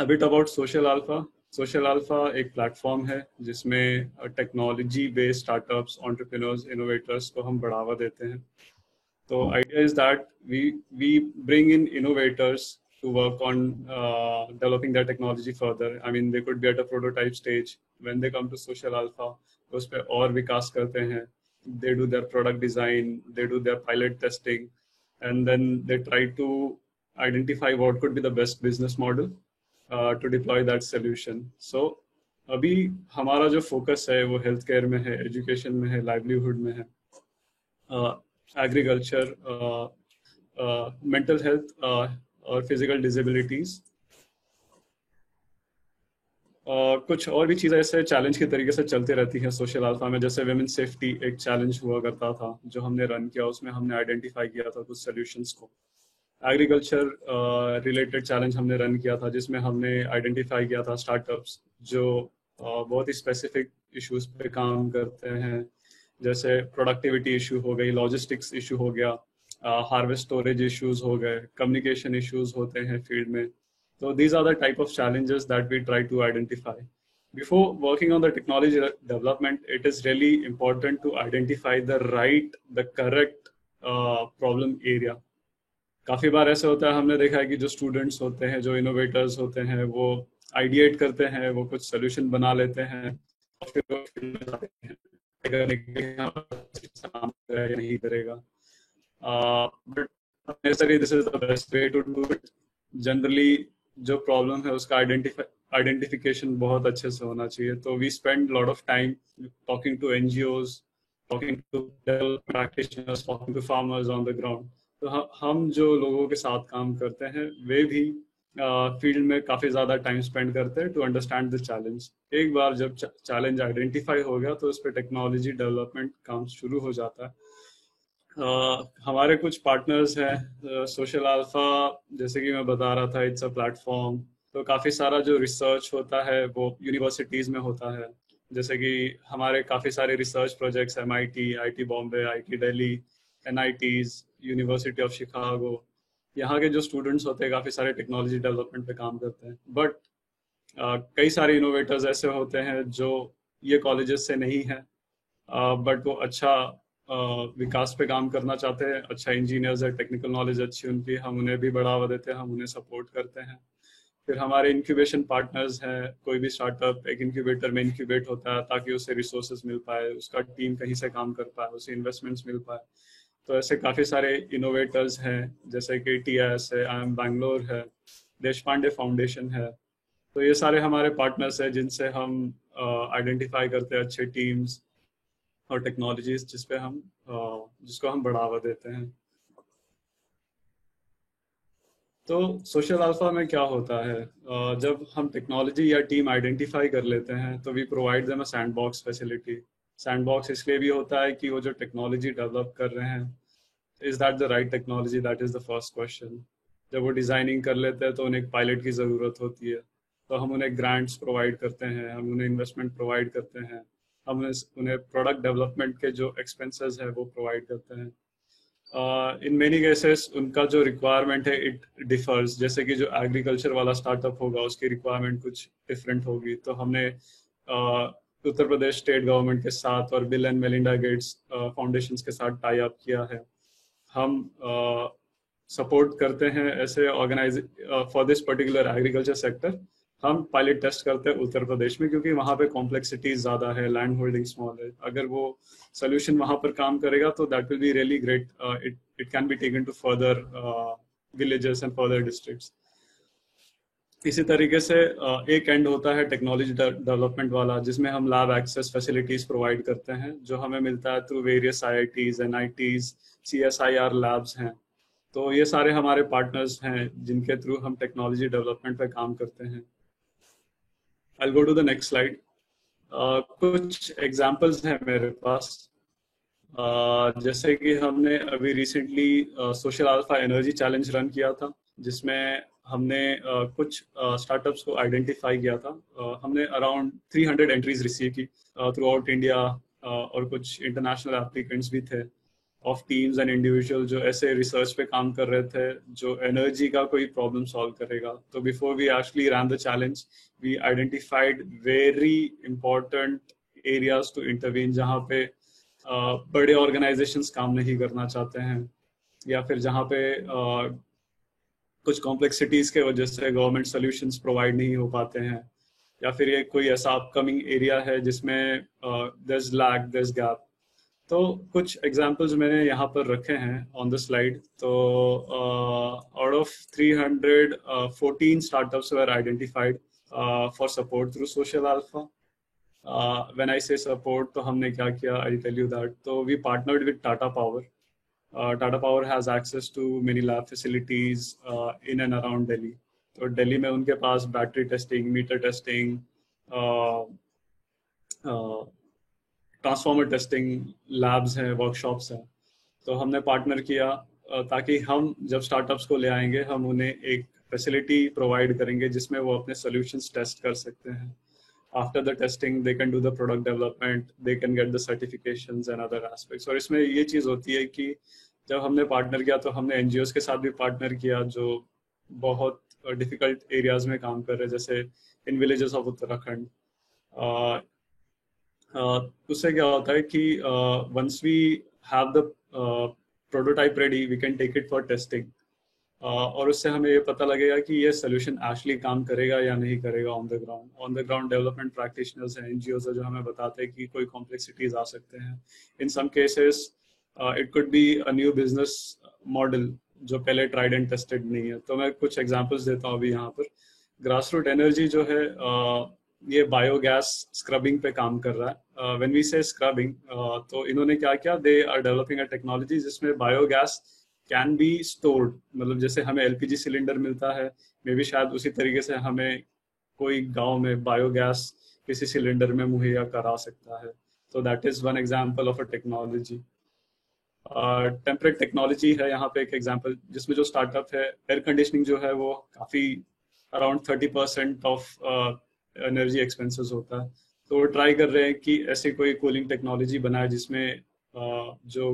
A bit about Social Alpha. Social Alpha एक platform है जिसमें technology based startups, entrepreneurs, innovators को हम बढ़ावा देते हैं. So idea is that we bring in innovators to work on developing their technology further. I mean, they could be at a prototype stage. When they come to Social Alpha, उस पे और विकास करते हैं. They do their product design, they do their pilot testing, and then they try to identify what could be the best business model to deploy that solution. So अभी हमारा जो focus है वो हेल्थ केयर में है, education में है, livelihood में है, एग्रीकल्चर, मेंटल हेल्थ और फिजिकल डिसेबिलिटीज. कुछ और भी चीज़ें ऐसे चैलेंज के तरीके से चलती रहती हैं सोशल अल्फा में. जैसे वुमेन सेफ्टी एक चैलेंज हुआ करता था जो हमने रन किया, उसमें हमने आइडेंटिफाई किया था कुछ सॉल्यूशंस को. एग्रीकल्चर रिलेटेड चैलेंज हमने रन किया था जिसमें हमने आइडेंटिफाई किया था स्टार्टअप्स जो बहुत ही स्पेसिफिक इश्यूज पे काम करते हैं. जैसे प्रोडक्टिविटी इशू हो गई, लॉजिस्टिक्स इशू हो गया, हार्वेस्ट स्टोरेज इश्यूज हो गए, कम्युनिकेशन इश्यूज होते हैं फील्ड में. So these are the type of challenges that we try to identify. Before working on the technology development, it is really important to identify the correct problem area. काफी बार ऐसे होता है, हमने देखा है कि जो स्टूडेंट्स होते हैं, जो इनोवेटर्स होते हैं, वो आइडिएट करते हैं, वो कुछ सोल्यूशन बना लेते हैं और फिर वो फील्ड में जाते हैं या नहीं करेगा. But necessarily this is the best way to do it. Generally जो प्रॉब्लम है उसका आइडेंटिफिकेशन बहुत अच्छे से होना चाहिए. तो we spend lot of time talking to NGOs, talking to practitioners, talking to farmers on the ground. तो हम जो लोगों के साथ काम करते हैं वे भी फील्ड में काफ़ी ज़्यादा टाइम स्पेंड करते हैं टू अंडरस्टैंड द चैलेंज. एक बार जब चैलेंज आइडेंटिफाई हो गया तो उस पर टेक्नोलॉजी डेवलपमेंट काम शुरू हो जाता है. हमारे कुछ पार्टनर्स हैं सोशल अल्फा, जैसे कि मैं बता रहा था, इट्स अ प्लेटफॉर्म. तो काफ़ी सारा जो रिसर्च होता है वो यूनिवर्सिटीज़ में होता है. जैसे कि हमारे काफ़ी सारे research projects MIT, IIT Bombay, IIT Delhi, NITs, university of Chicago, यहाँ के जो स्टूडेंट्स होते हैं काफ़ी सारे टेक्नोलॉजी डेवलपमेंट पे काम करते हैं. बट कई सारे इनोवेटर्स ऐसे होते हैं जो ये कॉलेजेस से नहीं हैं, बट वो अच्छा विकास पे काम करना चाहते हैं, अच्छा इंजीनियर्स है, टेक्निकल नॉलेज अच्छी उनकी, हम उन्हें भी बढ़ावा देते हैं, हम उन्हें सपोर्ट करते हैं. फिर हमारे इंक्यूबेशन पार्टनर्स हैं. कोई भी स्टार्टअप एक इंक्यूबेटर में इंक्यूबेट होता है ताकि उसे रिसोर्सेज मिल पाए, उसका टीम कहीं से काम कर पाए, उसे इन्वेस्टमेंट्स मिल पाए. तो ऐसे काफ़ी सारे इनोवेटर्स हैं जैसे कि TIS है, IIM बैंगलोर है, देशपांडे फाउंडेशन है. तो ये सारे हमारे पार्टनर्स हैं जिनसे हम आइडेंटिफाई करते हैं अच्छे टीम्स और टेक्नोलॉजीज जिसको हम बढ़ावा देते हैं. तो सोशल अल्फा में क्या होता है, जब हम टेक्नोलॉजी या टीम आइडेंटिफाई कर लेते हैं तो we provide them a sandbox facility. Sandbox इसलिए भी होता है कि वो जो टेक्नोलॉजी डेवलप कर रहे हैं, is that the right technology, that is the first question. जब वो डिजाइनिंग कर लेते हैं तो उन्हें एक पायलट की ज़रूरत होती है. तो हम उन्हें ग्रांट्स प्रोवाइड करते हैं, हम उन्हें इन्वेस्टमेंट प्रोवाइड करते हैं, हम उन्हें प्रोडक्ट डेवलपमेंट के जो एक्सपेंसेस है वो प्रोवाइड करते हैं. इन मेनी केसेस उनका जो रिक्वायरमेंट है इट डिफर्स. जैसे कि जो एग्रीकल्चर वाला स्टार्टअप होगा उसकी रिक्वायरमेंट कुछ डिफरेंट होगी. तो हमने उत्तर प्रदेश स्टेट गवर्नमेंट के साथ और bill and Melinda Gates foundation के साथ टाई अप किया है. हम सपोर्ट करते हैं ऐसे organise for this particular agriculture sector. हम पायलट टेस्ट करते हैं उत्तर प्रदेश में क्योंकि वहाँ पे कॉम्प्लेक्सिटी ज़्यादा है, लैंड होल्डिंग स्मॉल है. अगर वो सोल्यूशन वहाँ पर काम करेगा तो that will be really great. It can be taken to further villages and further districts. इसी तरीके से एक एंड होता है टेक्नोलॉजी डेवलपमेंट वाला जिसमें हम लैब एक्सेस फैसिलिटीज़ प्रोवाइड करते हैं जो हमें मिलता है through various IITs, NITs, CSIR labs हैं. तो ये सारे हमारे पार्टनर्स हैं जिनके थ्रू हम टेक्नोलॉजी डेवलपमेंट पे काम करते हैं. I'll go to the next slide. कुछ एग्जाम्पल्स हैं मेरे पास. जैसे कि हमने अभी recently social alpha energy challenge run किया था जिसमें हमने कुछ स्टार्टअप्स को आइडेंटिफाई किया था. हमने अराउंड 300 एंट्रीज रिसीव की थ्रू आउट इंडिया और कुछ इंटरनेशनल एप्लीकेंट्स भी थे. ऑफ टीम्स एंड इंडिविजुअल जो ऐसे रिसर्च पे काम कर रहे थे जो एनर्जी का कोई प्रॉब्लम सॉल्व करेगा. तो before we actually ran the challenge we identified very important areas to intervene जहाँ पे बड़े ऑर्गेनाइजेशंस काम नहीं करना चाहते हैं, या फिर जहाँ पे कुछ कॉम्प्लेक्सिटीज के वजह से गवर्नमेंट सॉल्यूशंस प्रोवाइड नहीं हो पाते हैं, या फिर ये कोई ऐसा अपकमिंग एरिया है जिसमें there is lack, there is gap. तो कुछ एग्जांपल्स मैंने यहाँ पर रखे हैं ऑन द स्लाइड. तो out of 300 14 startups were identified for support through Social Alpha. When I say support, तो हमने क्या किया, आई टेल यू दैट. तो we partnered with Tata Power. Tata Power has access to many lab facilities in and around Delhi. तो दिल्ली में उनके पास battery testing, meter testing, transformer testing labs हैं, वर्कशॉप्स हैं. तो हमने पार्टनर किया ताकि हम जब स्टार्टअप्स को ले आएंगे हम उन्हें एक फैसिलिटी प्रोवाइड करेंगे जिसमें वो अपने सॉल्यूशंस टेस्ट कर सकते हैं. After the testing, they can do the product development, they can get the certifications and other aspects. और इसमें ये चीज़ होती है कि जब हमने पार्टनर किया तो हमने एनजीओस के साथ भी पार्टनर किया जो बहुत डिफिकल्ट एरियाज में काम कर रहे हैं, जैसे इन विलेजेस ऑफ उत्तराखंड. उससे क्या होता है कि once we have the prototype ready we can take it for testing, और उससे हमें ये पता लगेगा कि ये सोल्यूशन एक्चुअली काम करेगा या नहीं करेगा on the ground. On the ground development practitioners हैं, एनजीओस हैं जो हमें बताते हैं कि कोई कॉम्प्लेक्सिटीज आ सकते हैं. In some cases it could be a new business model जो पहले ट्राइड एंड टेस्टेड नहीं है. तो मैं कुछ एग्जांपल्स देता हूँ अभी यहाँ पर. ग्रास रूट एनर्जी जो है ये बायोगैस स्क्रबिंग पे काम कर रहा है. व्हेन वी से स्क्रबिंग, तो इन्होंने क्या किया, they are developing a technology जिसमें बायोगैस कैन बी स्टोर्ड. मतलब जैसे हमें एलपीजी सिलेंडर मिलता है, मे बी शायद उसी तरीके से हमें कोई गांव में बायोगैस किसी सिलेंडर में मुहैया करा सकता है. तो that is one example of a technology. Temperate technology है यहाँ पे एक एग्जांपल, जिसमें जो स्टार्टअप है एयर कंडीशनिंग जो है वो काफ़ी अराउंड 30% ऑफ एनर्जी एक्सपेंसेस होता है. तो वो ट्राई कर रहे हैं कि ऐसी कोई कूलिंग टेक्नोलॉजी बनाए जिसमें जो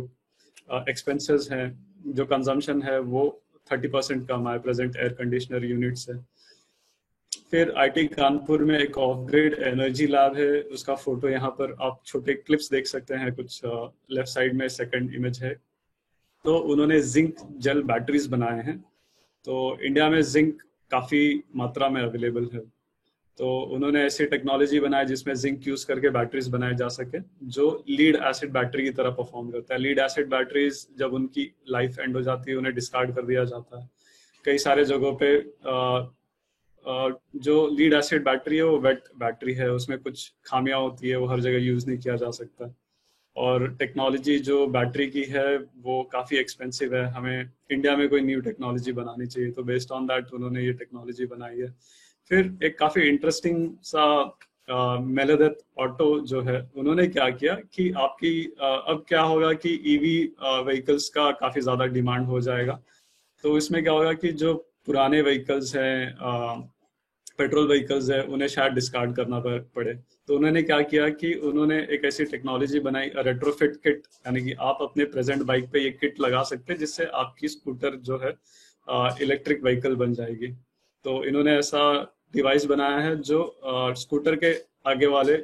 एक्सपेंसेस हैं, जो कंजम्पशन है वो 30% कम आए प्रेजेंट एयर कंडीशनर यूनिट से. फिर आईटी कानपुर में एक ऑफ ग्रिड एनर्जी लैब है, उसका फोटो यहाँ पर आप छोटे क्लिप्स देख सकते हैं. कुछ लेफ्ट साइड में सेकंड इमेज है. तो उन्होंने जिंक जेल बैटरीज बनाए हैं. तो इंडिया में जिंक काफ़ी मात्रा में अवेलेबल है, तो उन्होंने ऐसी टेक्नोलॉजी बनाई जिसमें जिंक यूज करके बैटरीज बनाए जा सके जो लीड एसिड बैटरी की तरह परफॉर्म करता है. लीड एसिड बैटरीज जब उनकी लाइफ एंड हो जाती है उन्हें डिस्कार्ड कर दिया जाता है. कई सारे जगहों पे जो लीड एसिड बैटरी है वो वेट बैटरी है, उसमें कुछ खामियां होती है, वो हर जगह यूज नहीं किया जा सकता. और टेक्नोलॉजी जो बैटरी की है वो काफ़ी एक्सपेंसिव है, हमें इंडिया में कोई न्यू टेक्नोलॉजी बनानी चाहिए. तो बेस्ड ऑन दैट उन्होंने ये टेक्नोलॉजी बनाई है. फिर एक काफ़ी इंटरेस्टिंग सा मेलादत ऑटो जो है, उन्होंने क्या किया कि आपकी अब क्या होगा कि ईवी व्हीकल्स का काफ़ी ज़्यादा डिमांड हो जाएगा. तो इसमें क्या होगा कि जो पुराने व्हीकल्स हैं, पेट्रोल व्हीकल्स है, उन्हें शायद डिस्कार्ड करना पड़े. तो उन्होंने क्या किया कि उन्होंने एक ऐसी टेक्नोलॉजी बनाई, रेट्रोफिट किट, यानी कि आप अपने प्रेजेंट बाइक पे ये किट लगा सकते हैं जिससे आपकी स्कूटर जो है इलेक्ट्रिक व्हीकल बन जाएगी. तो इन्होंने ऐसा डिवाइस बनाया है जो स्कूटर के आगे वाले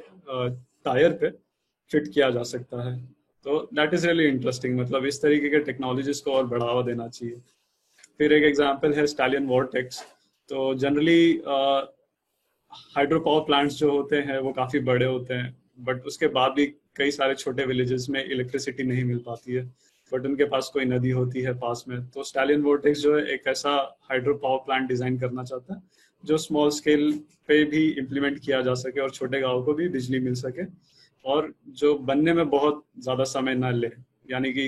टायर पे फिट किया जा सकता है. तो दैट इज रियली इंटरेस्टिंग. मतलब इस तरीके के टेक्नोलॉजीज को और बढ़ावा देना चाहिए. फिर एक एग्जांपल है स्टैलियन वॉर्टेक्स. तो जनरली हाइड्रो पावर प्लांट्स जो होते हैं वो काफ़ी बड़े होते हैं, बट उसके बाद भी कई सारे छोटे विलेजेस में इलेक्ट्रिसिटी नहीं मिल पाती है, बट उनके पास कोई नदी होती है पास में. तो स्टैलियन वोर्टेक्स जो है एक ऐसा हाइड्रो पावर प्लांट डिजाइन करना चाहता है जो स्मॉल स्केल पे भी इम्प्लीमेंट किया जा सके और छोटे गाँव को भी बिजली मिल सके, और जो बनने में बहुत ज़्यादा समय ना ले. यानी कि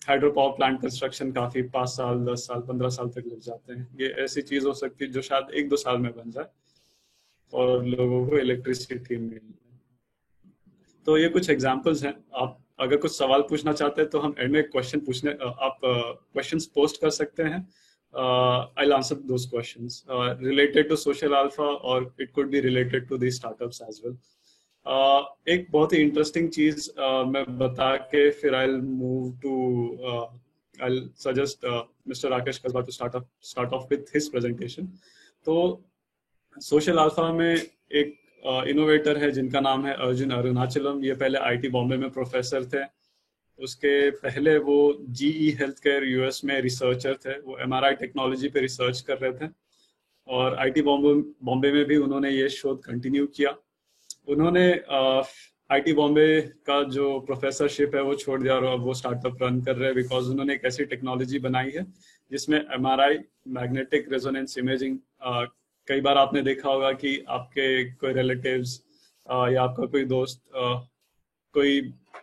हाइड्रो पावर प्लांट कंस्ट्रक्शन काफ़ी 5 साल 10 साल 15 साल तक लग जाते हैं. ये ऐसी चीज़ हो सकती है जो शायद 1-2 साल में बन जाए और लोगों को इलेक्ट्रिसिटी मिल जाए. तो ये कुछ एग्जांपल्स हैं. आप अगर कुछ सवाल पूछना चाहते हैं तो हम एंड में क्वेश्चन पूछने, आप क्वेश्चंस पोस्ट कर सकते हैं. I will answer those questions related to Social Alpha, और it could be related to the startups as well. एक बहुत ही इंटरेस्टिंग चीज मैं बता के फिर I move to I suggest mister Rakesh Kasba to start off with his presentation. तो सोशल अल्फा में एक इनोवेटर है जिनका नाम है अर्जुन अरुणाचलम। ये पहले आईटी बॉम्बे में प्रोफेसर थे। उसके पहले वो जीई हेल्थ केयर यूएस में रिसर्चर थे। वो एमआरआई टेक्नोलॉजी पे रिसर्च कर रहे थे और आईटी बॉम्बे में भी उन्होंने ये शोध कंटिन्यू किया। उन्होंने आईटी बॉम्बे का जो प्रोफेसरशिप है वो छोड़ दिया और अब वो स्टार्टअप रन कर रहे हैं बिकॉज उन्होंने एक ऐसी टेक्नोलॉजी बनाई है जिसमें एमआरआई, मैग्नेटिक रेजोनेंस इमेजिंग, कई बार आपने देखा होगा कि आपके कोई रिलेटिव्स या आपका कोई दोस्त कोई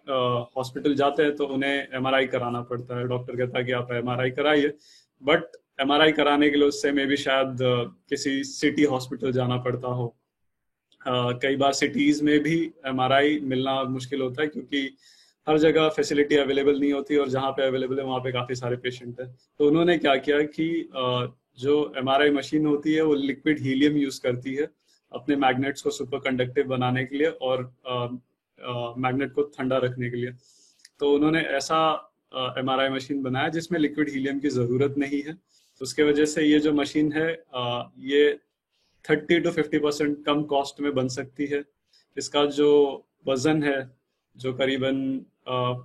हॉस्पिटल जाते हैं तो उन्हें एमआरआई कराना पड़ता है। डॉक्टर कहता है कि आप एमआरआई कराइए, बट एमआरआई कराने के लिए उससे में भी शायद किसी सिटी हॉस्पिटल जाना पड़ता हो। कई बार सिटीज में भी एमआरआई मिलना मुश्किल होता है क्योंकि हर जगह फैसिलिटी अवेलेबल नहीं होती और जहाँ पे अवेलेबल है वहाँ पे काफी सारे पेशेंट हैं। तो उन्होंने क्या किया कि जो एमआरआई मशीन होती है वो लिक्विड हीलियम यूज करती है अपने मैग्नेट्स को सुपर कंडक्टिव बनाने के लिए और मैग्नेट को ठंडा रखने के लिए। तो उन्होंने ऐसा एमआरआई मशीन बनाया जिसमें लिक्विड हीलियम की जरूरत नहीं है। तो उसके वजह से ये जो मशीन है ये 30 to 50% कम कॉस्ट में बन सकती है। इसका जो वजन है जो करीबन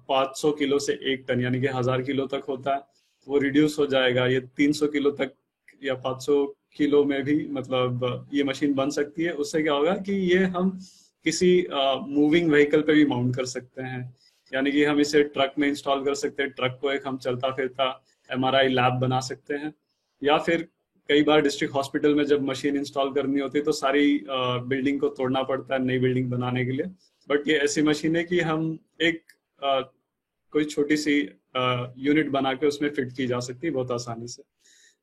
500 किलो से 1 टन यानी कि 1000 किलो तक होता है वो रिड्यूस हो जाएगा। ये 300 किलो तक या 500 किलो में भी मतलब ये मशीन बन सकती है। उससे क्या होगा कि ये हम किसी मूविंग व्हीकल पे भी माउंट कर सकते हैं, यानी कि हम इसे ट्रक में इंस्टॉल कर सकते हैं। ट्रक को एक हम चलता फिरता एमआरआई लैब बना सकते हैं। या फिर कई बार डिस्ट्रिक्ट हॉस्पिटल में जब मशीन इंस्टॉल करनी होती है तो सारी बिल्डिंग को तोड़ना पड़ता है नई बिल्डिंग बनाने के लिए। बट ये ऐसी मशीन है कि हम एक कोई छोटी सी यूनिट बना के उसमें फिट की जा सकती है बहुत आसानी से।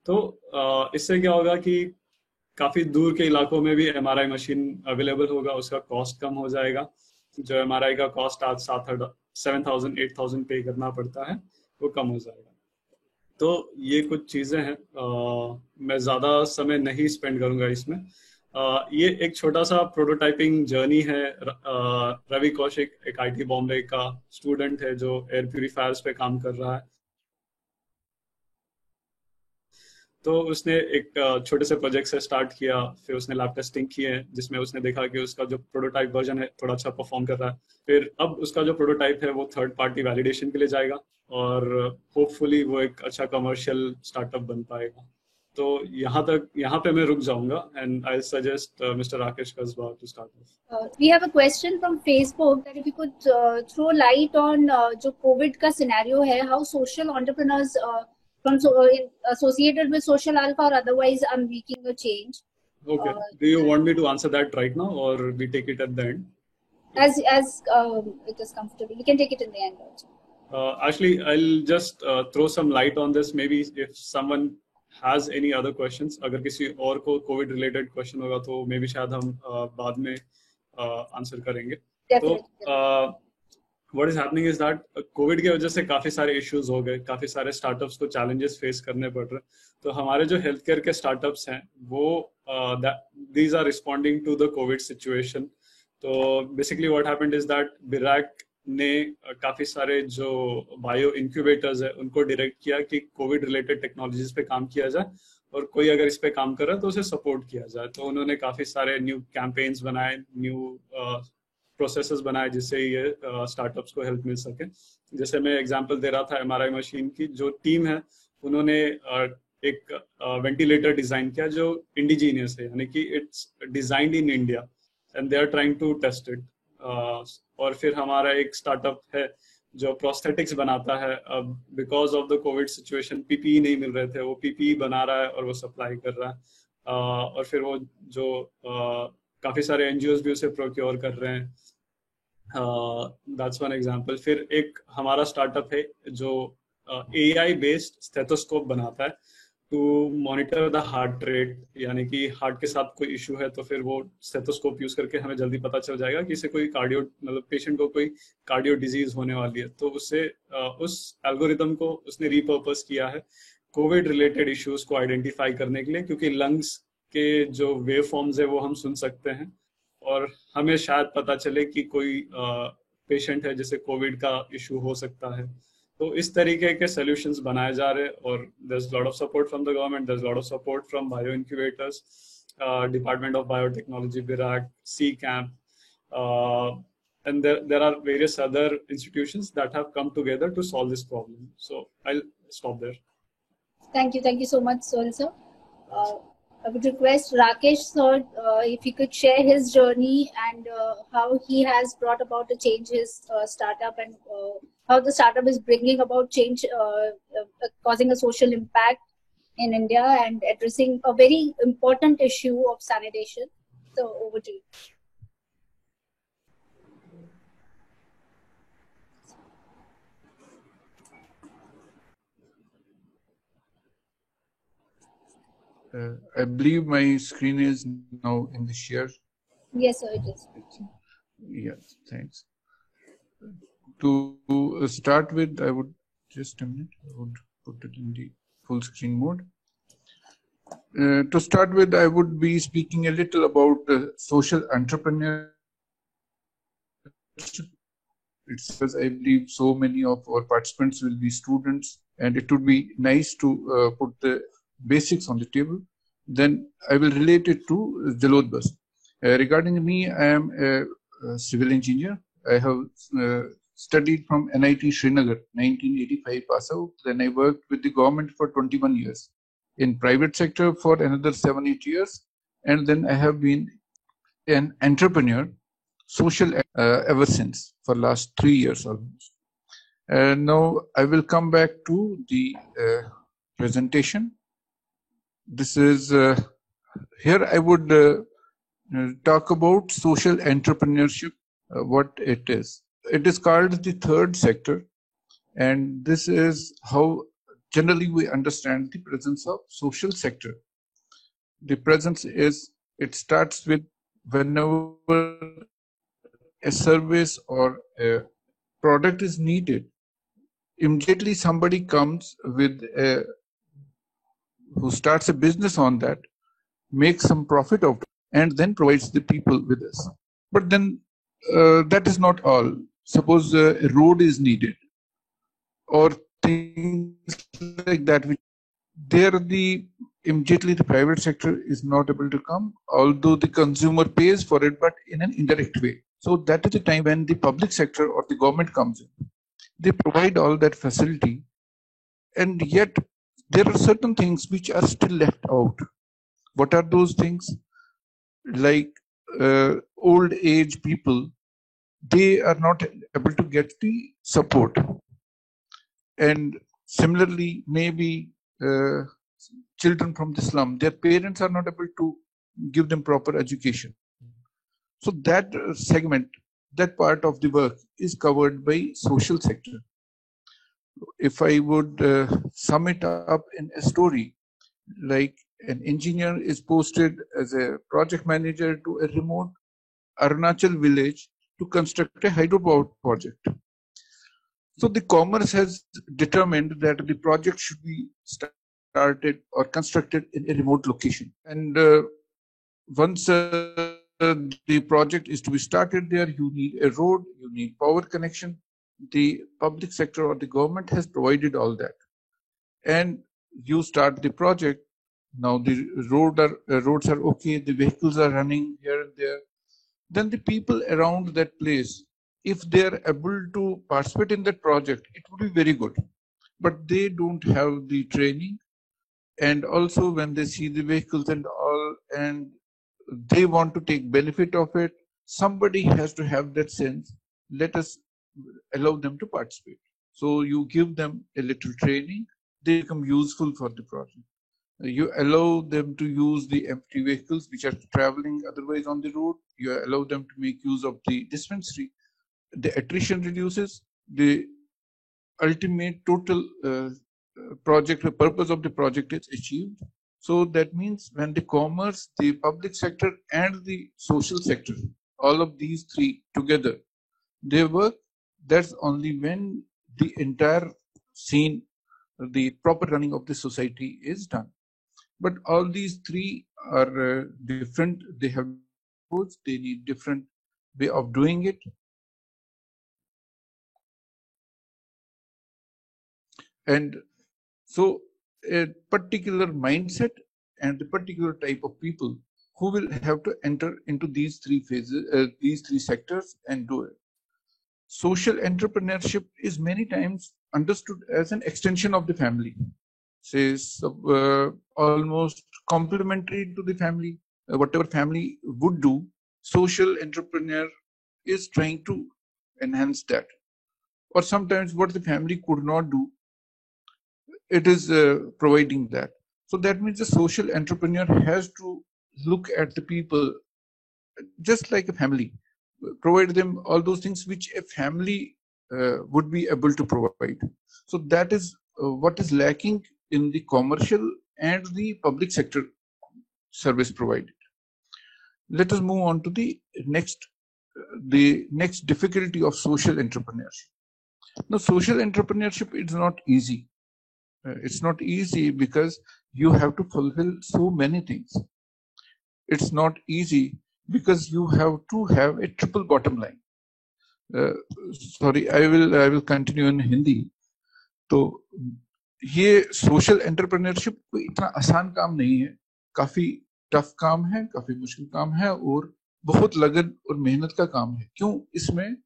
तो इससे क्या होगा कि काफी दूर के इलाकों में भी एमआरआई मशीन अवेलेबल होगा, उसका कॉस्ट कम हो जाएगा। जो एमआरआई का कॉस्ट आज 7,000 8,000 पे करना पड़ता है वो कम हो जाएगा। तो ये कुछ चीजें हैं, मैं ज्यादा समय नहीं स्पेंड करूंगा इसमें। ये एक छोटा सा प्रोटोटाइपिंग जर्नी है। रवि कौशिक एक आईटी बॉम्बे का स्टूडेंट है जो एयर प्यूरिफायर्स पे काम कर रहा है। तो उसने एक छोटे से प्रोजेक्ट से स्टार्ट किया, फिर उसने लैब टेस्टिंग की है जिसमें उसने देखा कि उसका जो प्रोटोटाइप वर्जन है थोड़ा अच्छा परफॉर्म कर रहा है। फिर अब उसका जो प्रोटोटाइप है वो थर्ड पार्टी वैलिडेशन के लिए जाएगा और होपफुली वो एक अच्छा कमर्शियल स्टार्टअप बन पाएगा। तो यहाँ पे मैं रुक जाऊंगा and I suggest mister Rakesh Kasba to start. We have a question from Facebook that if you could throw light on जो COVID का सिनेरियो है, how social entrepreneurs associated with social alpha or otherwise are making a change. Okay. Do you want me to answer that right now or we take it at the end? As it is comfortable, we can take it in the end also. Actually, I'll just throw some light on this. Maybe if someone has any other questions, अगर किसी और को COVID related question होगा तो maybe शायद हम बाद में answer करेंगे। तो what is happening is that Covid की वजह से काफी सारे इश्यूज हो गए, काफी सारे स्टार्टअप्स को चैलेंजेस फेस करने पड़ रहे। तो हमारे जो हेल्थ केयर के स्टार्टअप्स हैं वो these are responding to the COVID situation. तो basically what happened is that BIRAC ने काफी सारे जो बायो इंक्यूबेटर्स है उनको डायरेक्ट किया कि कोविड रिलेटेड टेक्नोलॉजीज पे काम किया जाए और कोई अगर इस पे काम कर रहा है तो उसे सपोर्ट किया जाए। तो उन्होंने काफी सारे न्यू कैंपेन्स बनाए, न्यू प्रोसेसेस बनाए जिससे ये स्टार्टअप्स को हेल्प मिल सके। जैसे मैं एग्जांपल दे रहा था एमआरआई मशीन की, जो टीम है उन्होंने एक वेंटिलेटर डिजाइन किया जो इंडिजीनियस है, यानी कि it's designed in India and they are trying to test it. और फिर हमारा एक स्टार्टअप है जो प्रोस्थेटिक्स बनाता है। अब because of the COVID situation PPE नहीं मिल रहे थे, वो पीपीई बना रहा है और वो सप्लाई कर रहा है। और फिर वो जो काफी सारे एनजीओज भी उसे प्रोक्योर कर रहे हैं। That's one example. फिर एक हमारा स्टार्टअप है जो एआई बेस्ड स्टेथोस्कोप बनाता है to monitor the heart rate, यानी कि हार्ट के साथ कोई इशू है तो फिर वो स्टेथोस्कोप यूज करके हमें जल्दी पता चल जाएगा कि इसे कोई कार्डियो मतलब पेशेंट को कोई कार्डियो डिजीज होने वाली है। तो उससे उस एल्गोरिदम को उसने रीपर्पस किया है कोविड रिलेटेड इश्यूज को आइडेंटिफाई करने के लिए, क्योंकि लंग्स के जो वेव फॉर्म्स है वो हम सुन सकते हैं और हमें शायद पता चले कि कोई पेशेंट है जिसे कोविड का इशू हो सकता है। तो इस तरीके के सॉल्यूशंस बनाए जा रहे हैं, और there's a lot of support from the government, there's a lot of support from bio incubators, Department of Biotechnology, BIRAC, CCamp, and there are various other institutions that have come together to solve this problem. So I'll stop there. Thank you so much, Soul sir. Uh, I would request Rakesh sir if he could share his journey and how he has brought about a change his startup, and how the startup is bringing about change, causing a social impact in India and addressing a very important issue of sanitation. So over to you. I believe my screen is now in the share. Yes, sir, it is. Yes, thanks. To start with, I would just a minute. I would put it in the full screen mode. To start with, I would be speaking a little about social entrepreneurship. It's because I believe so many of our participants will be students, and it would be nice to put the basics on the table. Then I will relate it to Jalod Bus. Regarding me, I am a civil engineer. I have studied from NIT Srinagar, 1985 pass out. Then I worked with the government for 21 years. In private sector for another 7-8 years. And then I have been an entrepreneur, social ever since, for last 3 years almost. Now I will come back to the presentation. This is, here I would talk about social entrepreneurship, what it is. It is called the third sector, and this is how generally we understand the presence of social sector. The presence is, it starts with whenever a service or a product is needed, immediately somebody comes with a, who starts a business on that, makes some profit of it, and then provides the people with this. But then that is not all. Suppose a road is needed or things like that, which there the immediately the private sector is not able to come, although the consumer pays for it, but in an indirect way. So that is the time when the public sector or the government comes in. They provide all that facility, and yet there are certain things which are still left out. What are those things? Like old age people, they are not able to get the support. And similarly, maybe children from the slum, their parents are not able to give them proper education. So that segment, that part of the work is covered by social sector. If I would sum it up in a story, like an engineer is posted as a project manager to a remote Arunachal village to construct a hydropower project. So the commerce has determined that the project should be started or constructed in a remote location. And once the project is to be started there, you need a road, you need power connection. The public sector or the government has provided all that. And you start the project. Now the roads are okay, the vehicles are running here and there. Then the people around that place, if they are able to participate in that project, it would be very good. But they don't have the training. And also when they see the vehicles and all, and they want to take benefit of it, somebody has to have that sense. Let us allow them to participate. So you give them a little training, they become useful for the project. You allow them to use the empty vehicles which are traveling otherwise on the road. You allow them to make use of the dispensary. The attrition reduces. The ultimate total project, the purpose of the project is achieved. So that means when the commerce, the public sector and the social sector, all of these three together, they work, that's only when the entire scene, the proper running of the society is done. But all these three are different. They have goals. They need different way of doing it. And so a particular mindset and a particular type of people who will have to enter into these three phases, these three sectors, and do it. Social entrepreneurship is many times understood as an extension of the family, says almost complementary to the family. Whatever family would do, social entrepreneur is trying to enhance that. Or sometimes what the family could not do, it is providing that. So that means the social entrepreneur has to look at the people just like a family, provide them all those things which a family would be able to provide. So that is what is lacking in the commercial and the public sector service provided. Let us move on to the next difficulty of social entrepreneurship. Now, social entrepreneurship is not easy. It's not easy because you have to fulfill so many things. It's not easy because you have to have a triple bottom line. Sorry, I will continue in Hindi. तो ये social entrepreneurship कोई इतना आसान काम नहीं है, काफी tough काम है, काफी मुश्किल काम है और बहुत लगन और मेहनत का काम है. क्यों? इसमें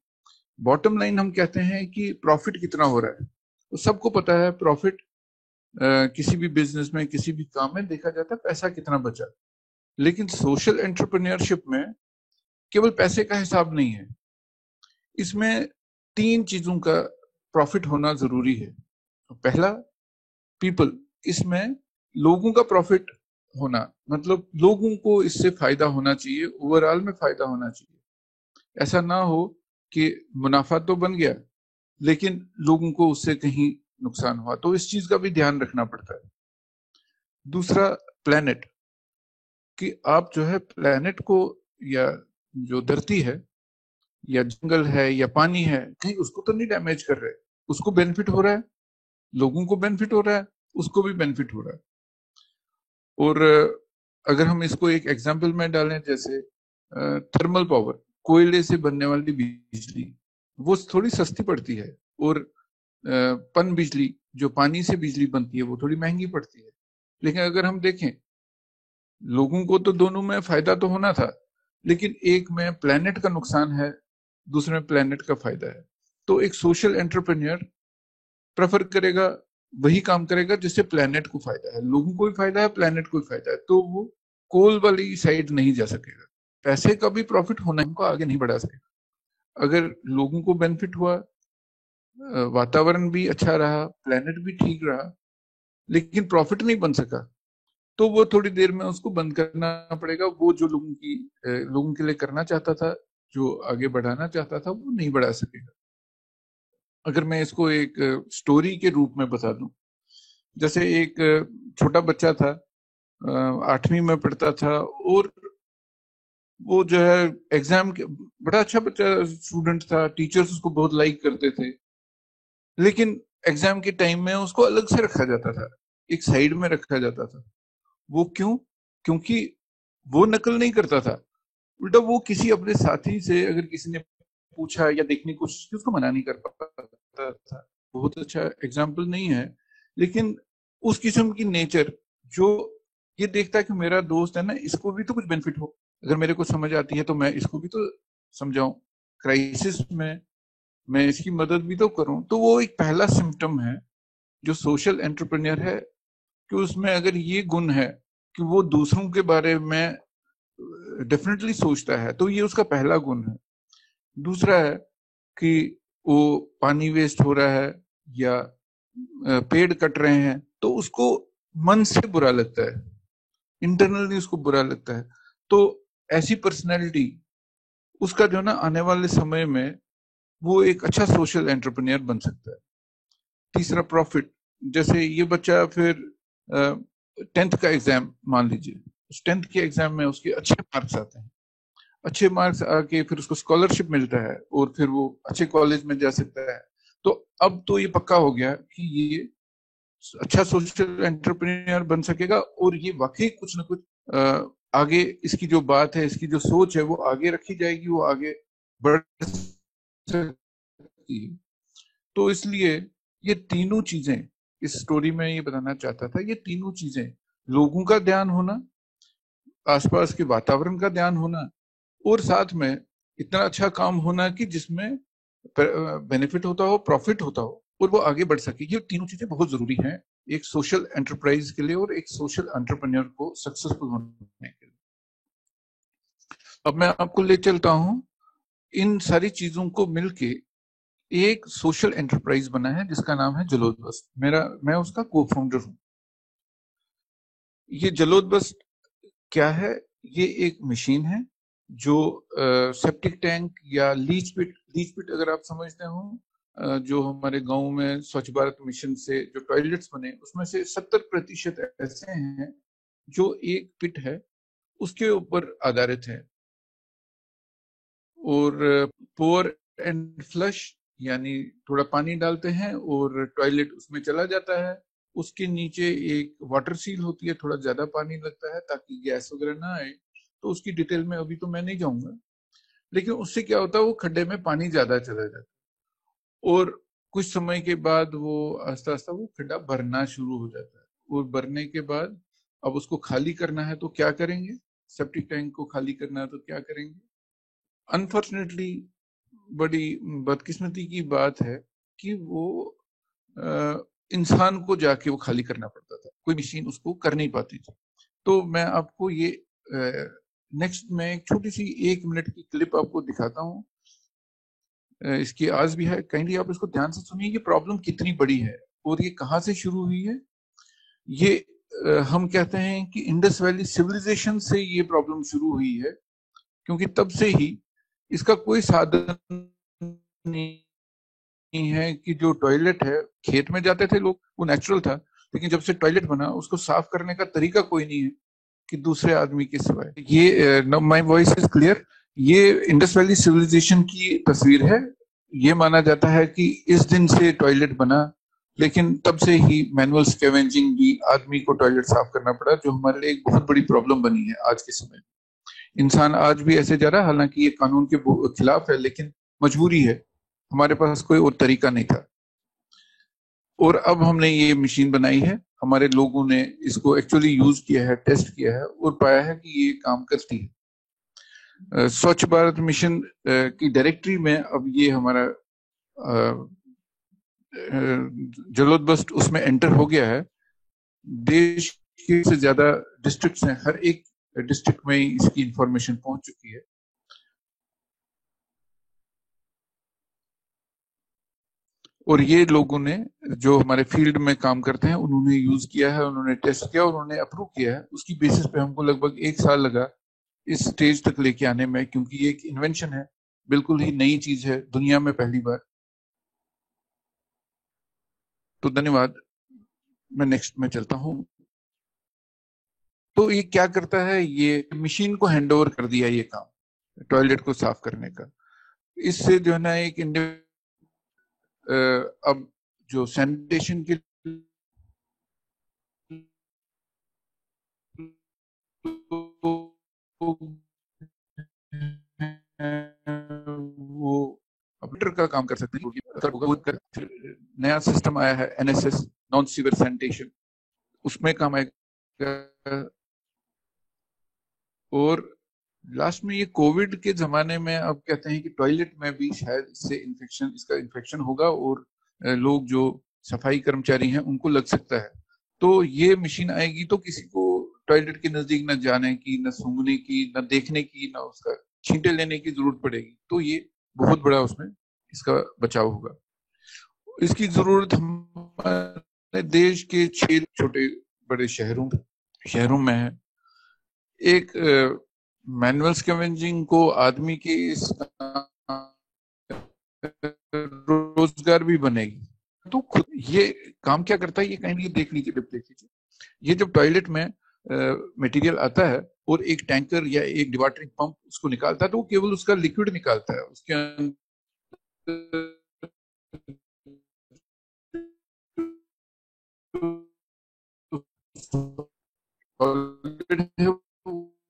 बॉटम लाइन हम कहते हैं कि प्रॉफिट कितना हो रहा है. तो सबको पता है प्रॉफिट किसी भी बिजनेस में, किसी भी काम में देखा जाता है पैसा कितना बचा. लेकिन सोशल एंटरप्रेन्योरशिप में केवल पैसे का हिसाब नहीं है, इसमें तीन चीजों का प्रॉफिट होना जरूरी है. पहला, पीपल, इसमें लोगों का प्रॉफिट होना, मतलब लोगों को इससे फायदा होना चाहिए, ओवरऑल में फायदा होना चाहिए. ऐसा ना हो कि मुनाफा तो बन गया लेकिन लोगों को उससे कहीं नुकसान हुआ, तो इस चीज का भी ध्यान रखना पड़ता है. दूसरा, प्लेनेट, कि आप जो है प्लेनेट को, या जो धरती है या जंगल है या पानी है, कहीं उसको तो नहीं डैमेज कर रहे. उसको बेनिफिट हो रहा है, लोगों को बेनिफिट हो रहा है, उसको भी बेनिफिट हो रहा है. और अगर हम इसको एक एग्जांपल में डालें, जैसे थर्मल पावर, कोयले से बनने वाली बिजली, वो थोड़ी सस्ती पड़ती है, और पन बिजली जो पानी से बिजली बनती है वो थोड़ी महंगी पड़ती है. लेकिन अगर हम देखें, लोगों को तो दोनों में फायदा तो होना था, लेकिन एक में प्लेनेट का नुकसान है, दूसरे में प्लेनेट का फायदा है. तो एक सोशल एंटरप्रेन्योर प्रेफर करेगा, वही काम करेगा जिससे प्लेनेट को फायदा है, लोगों को भी फायदा है, प्लेनेट को भी फायदा है. तो वो कोल वाली साइड नहीं जा सकेगा. पैसे का भी प्रॉफिट होना इनको आगे नहीं बढ़ा सकेगा. अगर लोगों को बेनिफिट हुआ, वातावरण भी अच्छा रहा, प्लेनेट भी ठीक रहा, लेकिन प्रॉफिट नहीं बन सका, तो वो थोड़ी देर में उसको बंद करना पड़ेगा. वो जो लोगों के लिए करना चाहता था, जो आगे बढ़ाना चाहता था, वो नहीं बढ़ा सकेगा. अगर मैं इसको एक स्टोरी के रूप में बता दूं, जैसे एक छोटा बच्चा था, 8वीं में पढ़ता था, और वो जो है एग्जाम के, बड़ा अच्छा बच्चा स्टूडेंट था, टीचर्स उसको बहुत लाइक करते थे, लेकिन एग्जाम के टाइम में उसको अलग से रखा जाता था, एक साइड में रखा जाता था. वो क्यों? क्योंकि वो नकल नहीं करता था, उल्टा वो किसी अपने साथी से अगर किसी ने पूछा या देखने की कोशिश की, उसको मना नहीं कर पाता था. बहुत अच्छा एग्जाम्पल नहीं है, लेकिन उस किस्म की नेचर जो ये देखता है कि मेरा दोस्त है ना, इसको भी तो कुछ बेनिफिट हो, अगर मेरे को समझ आती है तो मैं इसको भी तो समझाऊं, क्राइसिस में मैं इसकी मदद भी तो करूं. तो वो एक पहला सिम्टम है जो सोशल एंटरप्रेन्योर है, कि उसमें अगर ये गुण है कि वो दूसरों के बारे में डेफिनेटली सोचता है, तो ये उसका पहला गुण है. दूसरा है कि वो पानी वेस्ट हो रहा है या पेड़ कट रहे हैं, तो उसको मन से बुरा लगता है, इंटरनली उसको बुरा लगता है. तो ऐसी पर्सनैलिटी, उसका जो ना आने वाले समय में वो एक अच्छा सोशल एंटरप्रेन्योर बन सकता है. तीसरा, प्रॉफिट. जैसे ये बच्चा फिर 10th का एग्जाम मान लीजिए, 10th के एग्जाम में उसके अच्छे मार्क्स आते हैं, अच्छे मार्क्स आके फिर उसको स्कॉलरशिप मिलता है और फिर वो अच्छे कॉलेज में जा सकता है. तो अब तो ये पक्का हो गया कि ये अच्छा सोशल एंटरप्रेन्योर बन सकेगा, और ये वाकई कुछ ना कुछ आगे इसकी जो बात है, इसकी जो सोच है, वो आगे रखी जाएगी, वो आगे बढ़ सकती है। तो इसलिए ये तीनों चीजें, इस स्टोरी में ये बताना चाहता था, ये तीनों चीजें, लोगों का ध्यान होना, आसपास के वातावरण का ध्यान होना, और साथ में इतना अच्छा काम होना कि जिसमें बेनिफिट होता हो, प्रॉफिट होता हो, और वो आगे बढ़ सके। ये तीनों चीजें बहुत जरूरी हैं एक सोशल एंटरप्राइज के लिए और एक सोशल एंटरप्रेन्योर को सक्सेसफुल होने के लिए। अब मैं आपको ले चलता हूं, इन सारी चीजों को मिलके एक सोशल एंटरप्राइज बना है जिसका नाम है जलोद बस्ट। मैं उसका को फाउंडर हूं। ये जलोद बस्ट क्या है? ये एक मशीन है जो सेप्टिक टैंक या लीच पिट अगर आप समझते हो, जो हमारे गांव में स्वच्छ भारत मिशन से जो टॉयलेट्स बने उसमें से 70% ऐसे हैं जो एक पिट है उसके ऊपर आधारित है। और पोर एंड फ्लश यानी थोड़ा पानी डालते हैं और टॉयलेट उसमें चला जाता है, उसके नीचे एक वाटर सील होती है, थोड़ा ज्यादा पानी लगता है ताकि गैस वगैरह ना आए। तो उसकी डिटेल में अभी तो मैं नहीं जाऊंगा, लेकिन उससे क्या होता है, वो खड्डे में पानी ज्यादा चला जाता है और कुछ समय के बाद वो आस्ता आस्ता वो खड्डा भरना शुरू हो जाता है। और भरने के बाद अब उसको खाली करना है तो क्या करेंगे? सेप्टिक टैंक को खाली करना है तो क्या करेंगे? अनफॉर्चुनेटली बड़ी बदकिस्मती की बात है कि वो इंसान को जाके वो खाली करना पड़ता था, कोई मशीन उसको कर नहीं पाती थी। तो मैं आपको ये नेक्स्ट में एक छोटी सी 1 मिनट की क्लिप आपको दिखाता हूँ। इसकी आज भी है, काइंडली आप इसको ध्यान से सुनिए। ये प्रॉब्लम कितनी बड़ी है और ये कहाँ से शुरू हुई है। ये हम कहते हैं कि इंडस वैली सिविलाइजेशन से ये प्रॉब्लम शुरू हुई है, क्योंकि तब से ही इसका कोई साधन नहीं है कि जो टॉयलेट है, खेत में जाते थे लोग, वो नेचुरल था, लेकिन जब से टॉयलेट बना उसको साफ करने का तरीका कोई नहीं है कि दूसरे आदमी के सिवाय। ये माय वॉइस इज क्लियर। ये इंडस वैली सिविलाइजेशन की तस्वीर है। ये माना जाता है कि इस दिन से टॉयलेट बना, लेकिन तब से ही मैनुअल स्कैवेंजिंग भी, आदमी को टॉयलेट साफ करना पड़ा, जो हमारे लिए एक बहुत बड़ी प्रॉब्लम बनी है आज के समय में। इंसान आज भी ऐसे जा रहा है, हालांकि ये कानून के खिलाफ है, लेकिन मजबूरी है, हमारे पास कोई और तरीका नहीं था। और अब हमने ये मशीन बनाई है, हमारे लोगों ने इसको एक्चुअली यूज किया है, टेस्ट किया है और पाया है कि ये काम करती है। स्वच्छ भारत मिशन की डायरेक्टरी में अब ये हमारा जलोद बस्ट उसमें एंटर हो गया है। देश के से ज्यादा डिस्ट्रिक्ट्स हैं, हर एक डिस्ट्रिक्ट में इसकी इंफॉर्मेशन पहुंच चुकी है। और ये लोगों ने, जो हमारे फील्ड में काम करते हैं, उन्होंने यूज किया है, उन्होंने टेस्ट किया और उन्होंने अप्रूव किया है। उसकी बेसिस पे हमको लगभग 1 साल लगा इस स्टेज तक लेके आने में, क्योंकि ये एक इन्वेंशन है, बिल्कुल ही नई चीज है, दुनिया में पहली बार। तो धन्यवाद। मैं नेक्स्ट में चलता हूँ। तो ये क्या करता है, ये मशीन को हैंड ओवर कर दिया ये काम टॉयलेट को साफ करने का। इससे जो है ना एक अब जो सैनिटेशन के वो ऑपरेटर का काम कर सकते हैं। नया सिस्टम आया है एनएसएस, नॉन सीवर सैनिटेशन, उसमें काम आएगा। और लास्ट में ये कोविड के जमाने में अब कहते हैं कि टॉयलेट में भी शायद इसका इन्फेक्शन होगा और लोग जो सफाई कर्मचारी हैं उनको लग सकता है। तो ये मशीन आएगी तो किसी को टॉयलेट के नजदीक न जाने की, न सूंघने की, न देखने की, न उसका छींटे लेने की जरूरत पड़ेगी। तो ये बहुत बड़ा उसमें इसका बचाव होगा। इसकी जरूरत हमारे देश के 6 छोटे बड़े शहरों में है। एक मैनुअल स्कैवेंजिंग को आदमी के रोजगार भी बनेगी। तो खुद ये काम क्या करता है, ये कहीं देख लीजिए, देख लीजिए। ये जब टॉयलेट में मटेरियल आता है और एक टैंकर या एक डिवाटरिंग पंप उसको निकालता है, तो वो केवल उसका लिक्विड निकालता है, उसके अंदर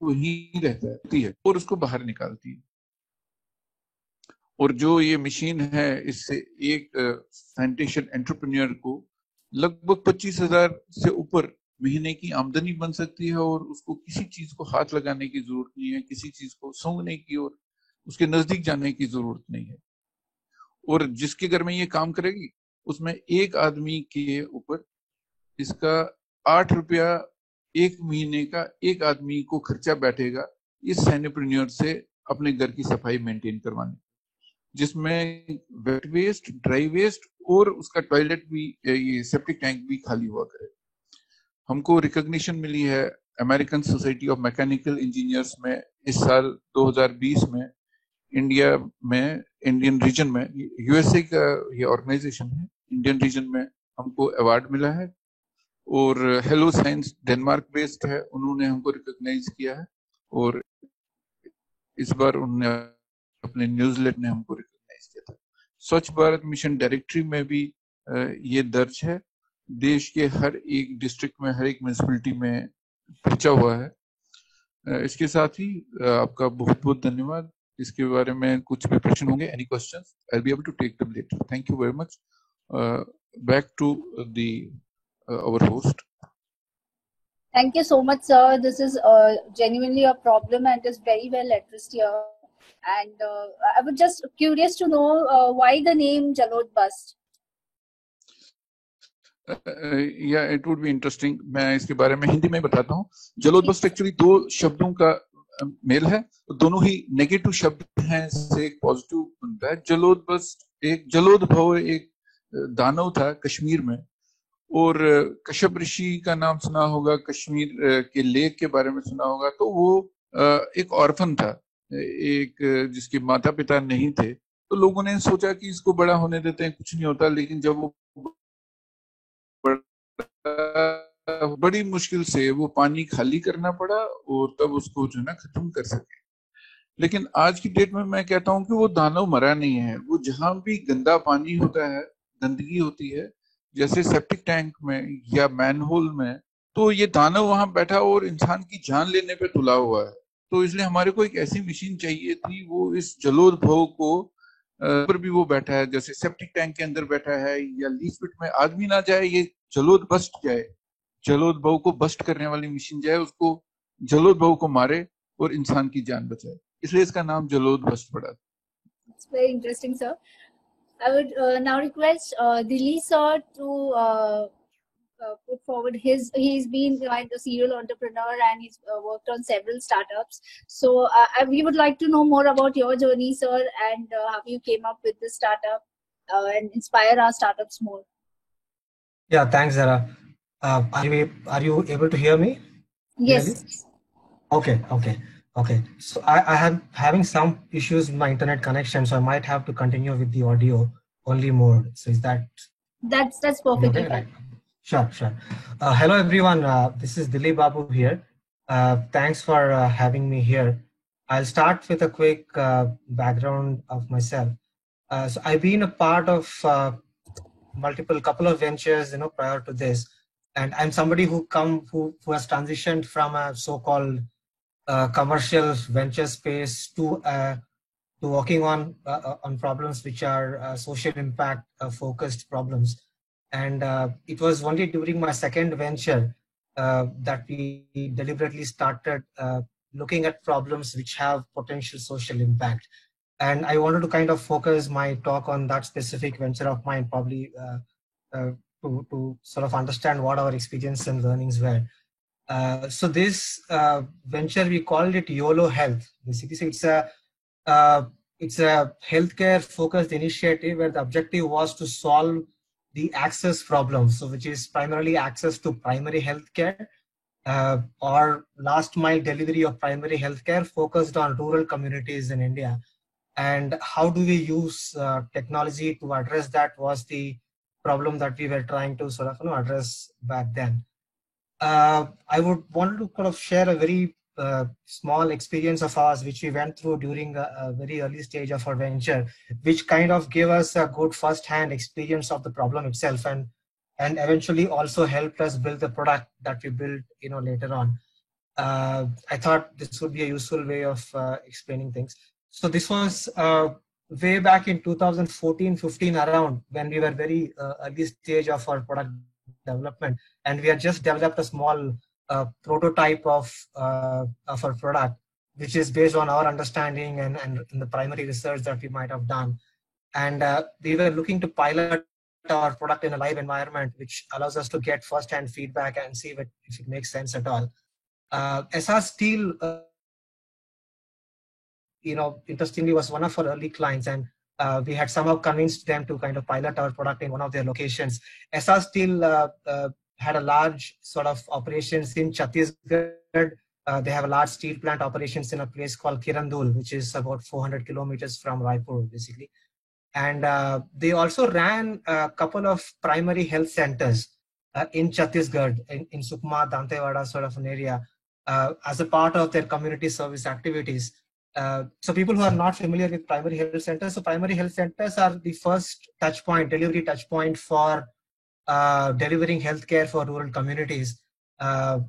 वही रहता है और उसको बाहर निकालती है। और जो ये मशीन है इससे एक सैनिटेशन एंटरप्रेन्योर को लगभग 25,000 से ऊपर महीने की आमदनी बन सकती है और उसको किसी चीज को हाथ लगाने की जरूरत नहीं है, किसी चीज को सूंघने की और उसके नजदीक जाने की जरूरत नहीं है। और जिसके घर में ये काम करेगी उसमें एक आदमी के ऊपर इसका 8 रुपया एक महीने का एक आदमी को खर्चा बैठेगा इस सैनिप्रेन्योर से अपने घर की सफाई मेंटेन करवाने, जिसमें वेट वेस्ट, ड्राई वेस्ट और उसका टॉयलेट भी, ये सेप्टिक टैंक भी खाली हुआ करे। हमको रिकॉग्निशन मिली है American society of mechanical engineers में इस साल 2020 में इंडिया में, इंडियन रीजन में, यूएसए का ये ऑर्गेनाइजेशन है, इंडियन रीजन में हमको अवार्ड मिला है। और हेलो साइंस डेनमार्क बेस्ड है, उन्होंने हमको रिकॉग्नाइज किया है और इस बार उन्होंने अपने न्यूज़लेटर ने हमको रिकॉग्नाइज किया था। स्वच्छ भारत मिशन डायरेक्टरी में भी ये दर्ज है, देश के हर एक डिस्ट्रिक्ट में, हर एक म्यूनिसिपैलिटी में पहुंचा हुआ है। इसके साथ ही आपका बहुत बहुत धन्यवाद। इसके बारे में कुछ भी प्रश्न होंगे, any questions, I will be able to take them later. Thank you very much. Back to the our host. Thank you so much, sir. This is genuinely a problem and is very well addressed here. And I was just curious to know why the name Jalod Bust. Yeah, it would be interesting. मैं इसके बारे में हिंदी में बताता हूँ। जलोद bast actually दो शब्दों का मेल है, दोनों ही नेगेटिव शब्द हैं, इससे एक पॉजिटिव बनता है। जलोद बस्ट, एक जलोद भव एक दानव था कश्मीर में, और कश्यप ऋषि का नाम सुना होगा, कश्मीर के लेक के बारे में सुना होगा। तो वो एक ऑर्फन था, एक जिसके माता पिता नहीं थे, तो लोगों ने सोचा कि इसको बड़ा होने देते हैं, कुछ नहीं होता। लेकिन जब वो बड़ी मुश्किल से वो पानी खाली करना पड़ा और तब उसको जो है ना खत्म कर सके। लेकिन आज की डेट में मैं कहता हूँ कि वो दानव मरा नहीं है। वो जहां भी गंदा पानी होता है, गंदगी होती है, जैसे सेप्टिक टैंक में या मैनहोल में, तो ये दानव वहां बैठा और इंसान की जान लेने पे तुला हुआ है। तो इसलिए हमारे को एक ऐसी मशीन चाहिए थी, वो इस जलोद भव को पर भी वो बैठा है, जैसे सेप्टिक टैंक के अंदर बैठा है या लीफ पिट में आदमी ना जाए, ये जलोद बस्ट जाए, जलोद भव को बस्ट करने वाली मशीन जाए, उसको जलोद भव को मारे और इंसान की जान बचाए, इसलिए इसका नाम जलोद बस्ट पड़ा। It's very interesting, sir. I would now request Dilli sir to put forward his. He's been a serial entrepreneur and he's worked on several startups. So we would like to know more about your journey, sir, and how you came up with this startup and inspire our startups more. Yeah, thanks, Zara. Are you able to hear me? Yes. Really? Okay. So I am having some issues with my internet connection, so I might have to continue with the audio only mode. So is that? That's perfectly okay? fine. Sure. Hello everyone. This is Dilli Babu here. Thanks for having me here. I'll start with a quick background of myself. So I've been a part of couple of ventures, prior to this, and I'm somebody who has transitioned from a so-called commercial venture space to working on problems which are social impact focused problems. And it was only during my second venture that we deliberately started looking at problems which have potential social impact. And I wanted to kind of focus my talk on that specific venture of mine, probably to sort of understand what our experience and learnings were. So this venture, we called it YOLO Health. Basically, so it's a healthcare focused initiative where the objective was to solve the access problem, so which is primarily access to primary healthcare or last mile delivery of primary healthcare, focused on rural communities in India. And how do we use technology to address that was the problem that we were trying to sort of address back then. I would want to kind of share a very small experience of ours, which we went through during a very early stage of our venture, which kind of gave us a good first-hand experience of the problem itself, and eventually also helped us build the product that we built, later on. I thought this would be a useful way of explaining things. So this was way back in 2014-15 around, when we were very early stage of our product development, and we had just developed a small prototype of our product, which is based on our understanding and the primary research that we might have done. And we were looking to pilot our product in a live environment, which allows us to get first-hand feedback and see if it makes sense at all. Essar Steel, interestingly, was one of our early clients, and we had somehow convinced them to kind of pilot our product in one of their locations. Essar Steel had a large sort of operations in Chhattisgarh. They have a large steel plant operations in a place called Kirandul, which is about 400 kilometers from Raipur, basically. And they also ran a couple of primary health centers in Chhattisgarh, in Sukma, Dantewada sort of an area, as a part of their community service activities. So people who are not familiar with primary health centers, so primary health centers are the first touch point, delivery touch point for delivering healthcare for rural communities. There are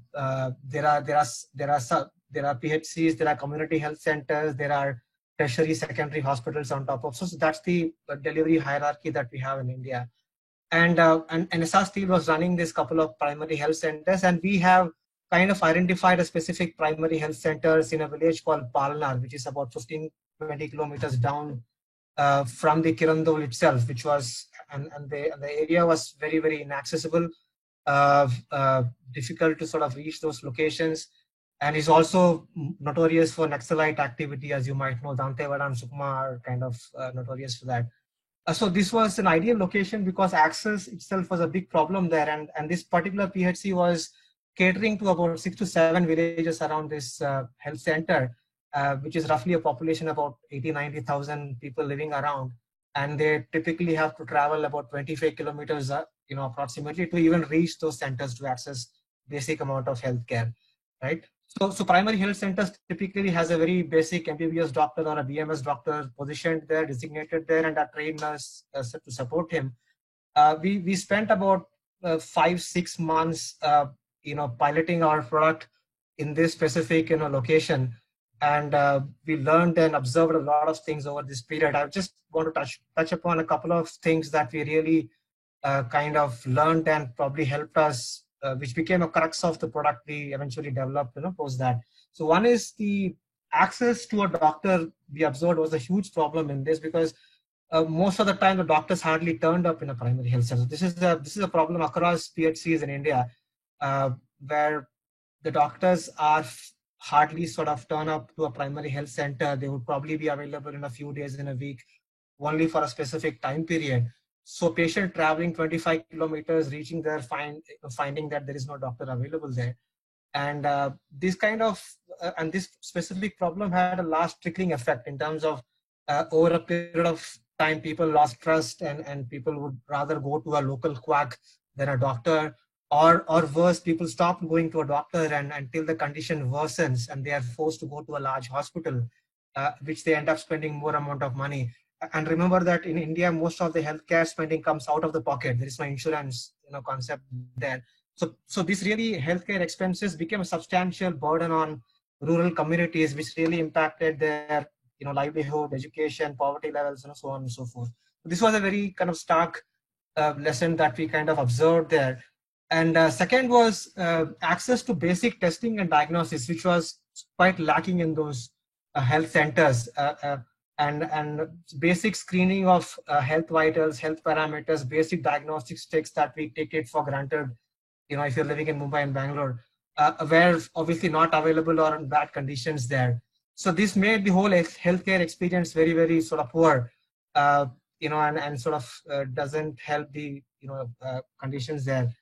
PHCs, there are community health centers, there are tertiary secondary hospitals on top of. So that's the delivery hierarchy that we have in India. And Essar Steel was running this couple of primary health centers, and we have kind of identified a specific primary health centers in a village called Palnar, which is about 15-20 kilometers down from the Kirandul itself, which was, and the area was very, very inaccessible, difficult to sort of reach those locations, and is also notorious for Naxalite activity, as you might know. Dantewada and Sukma are kind of notorious for that. So this was an ideal location because access itself was a big problem there, and this particular PHC was catering to about 6 to 7 villages around this health center, which is roughly a population of about 80-90,000 people living around, and they typically have to travel about 25 kilometers, approximately, to even reach those centers to access basic amount of healthcare, right? So primary health centers typically has a very basic MBBS doctor or a BMS doctor positioned there, designated there, and a trained nurse to support him. We spent about 5-6 months, piloting our product in this specific location, and we learned and observed a lot of things over this period. I just want to touch upon a couple of things that we really kind of learned and probably helped us, which became a crux of the product we eventually developed, post that. So one is the access to a doctor. We observed was a huge problem in this because most of the time the doctors hardly turned up in a primary health center. This is a problem across PHCs in India, where the doctors are hardly sort of turn up to a primary health center. They would probably be available in a few days in a week, only for a specific time period. So patient traveling 25 kilometers, reaching there, finding that there is no doctor available there. And this kind of, and this specific problem had a large trickling effect in terms of over a period of time, people lost trust, and people would rather go to a local quack than a doctor, or worse, people stopped going to a doctor and until the condition worsens and they are forced to go to a large hospital, which they end up spending more amount of money. And remember that in India, most of the healthcare spending comes out of the pocket. There is no insurance, concept there. So this really healthcare expenses became a substantial burden on rural communities, which really impacted their, livelihood, education, poverty levels, and so on and so forth. This was a very kind of stark lesson that we kind of observed there. And second was access to basic testing and diagnosis, which was quite lacking in those health centers. And basic screening of health vitals, health parameters, basic diagnostic checks that we take it for granted, if you're living in Mumbai and Bangalore, were obviously not available or in bad conditions there. So this made the whole healthcare experience very, very sort of poor, and sort of doesn't help the, conditions there.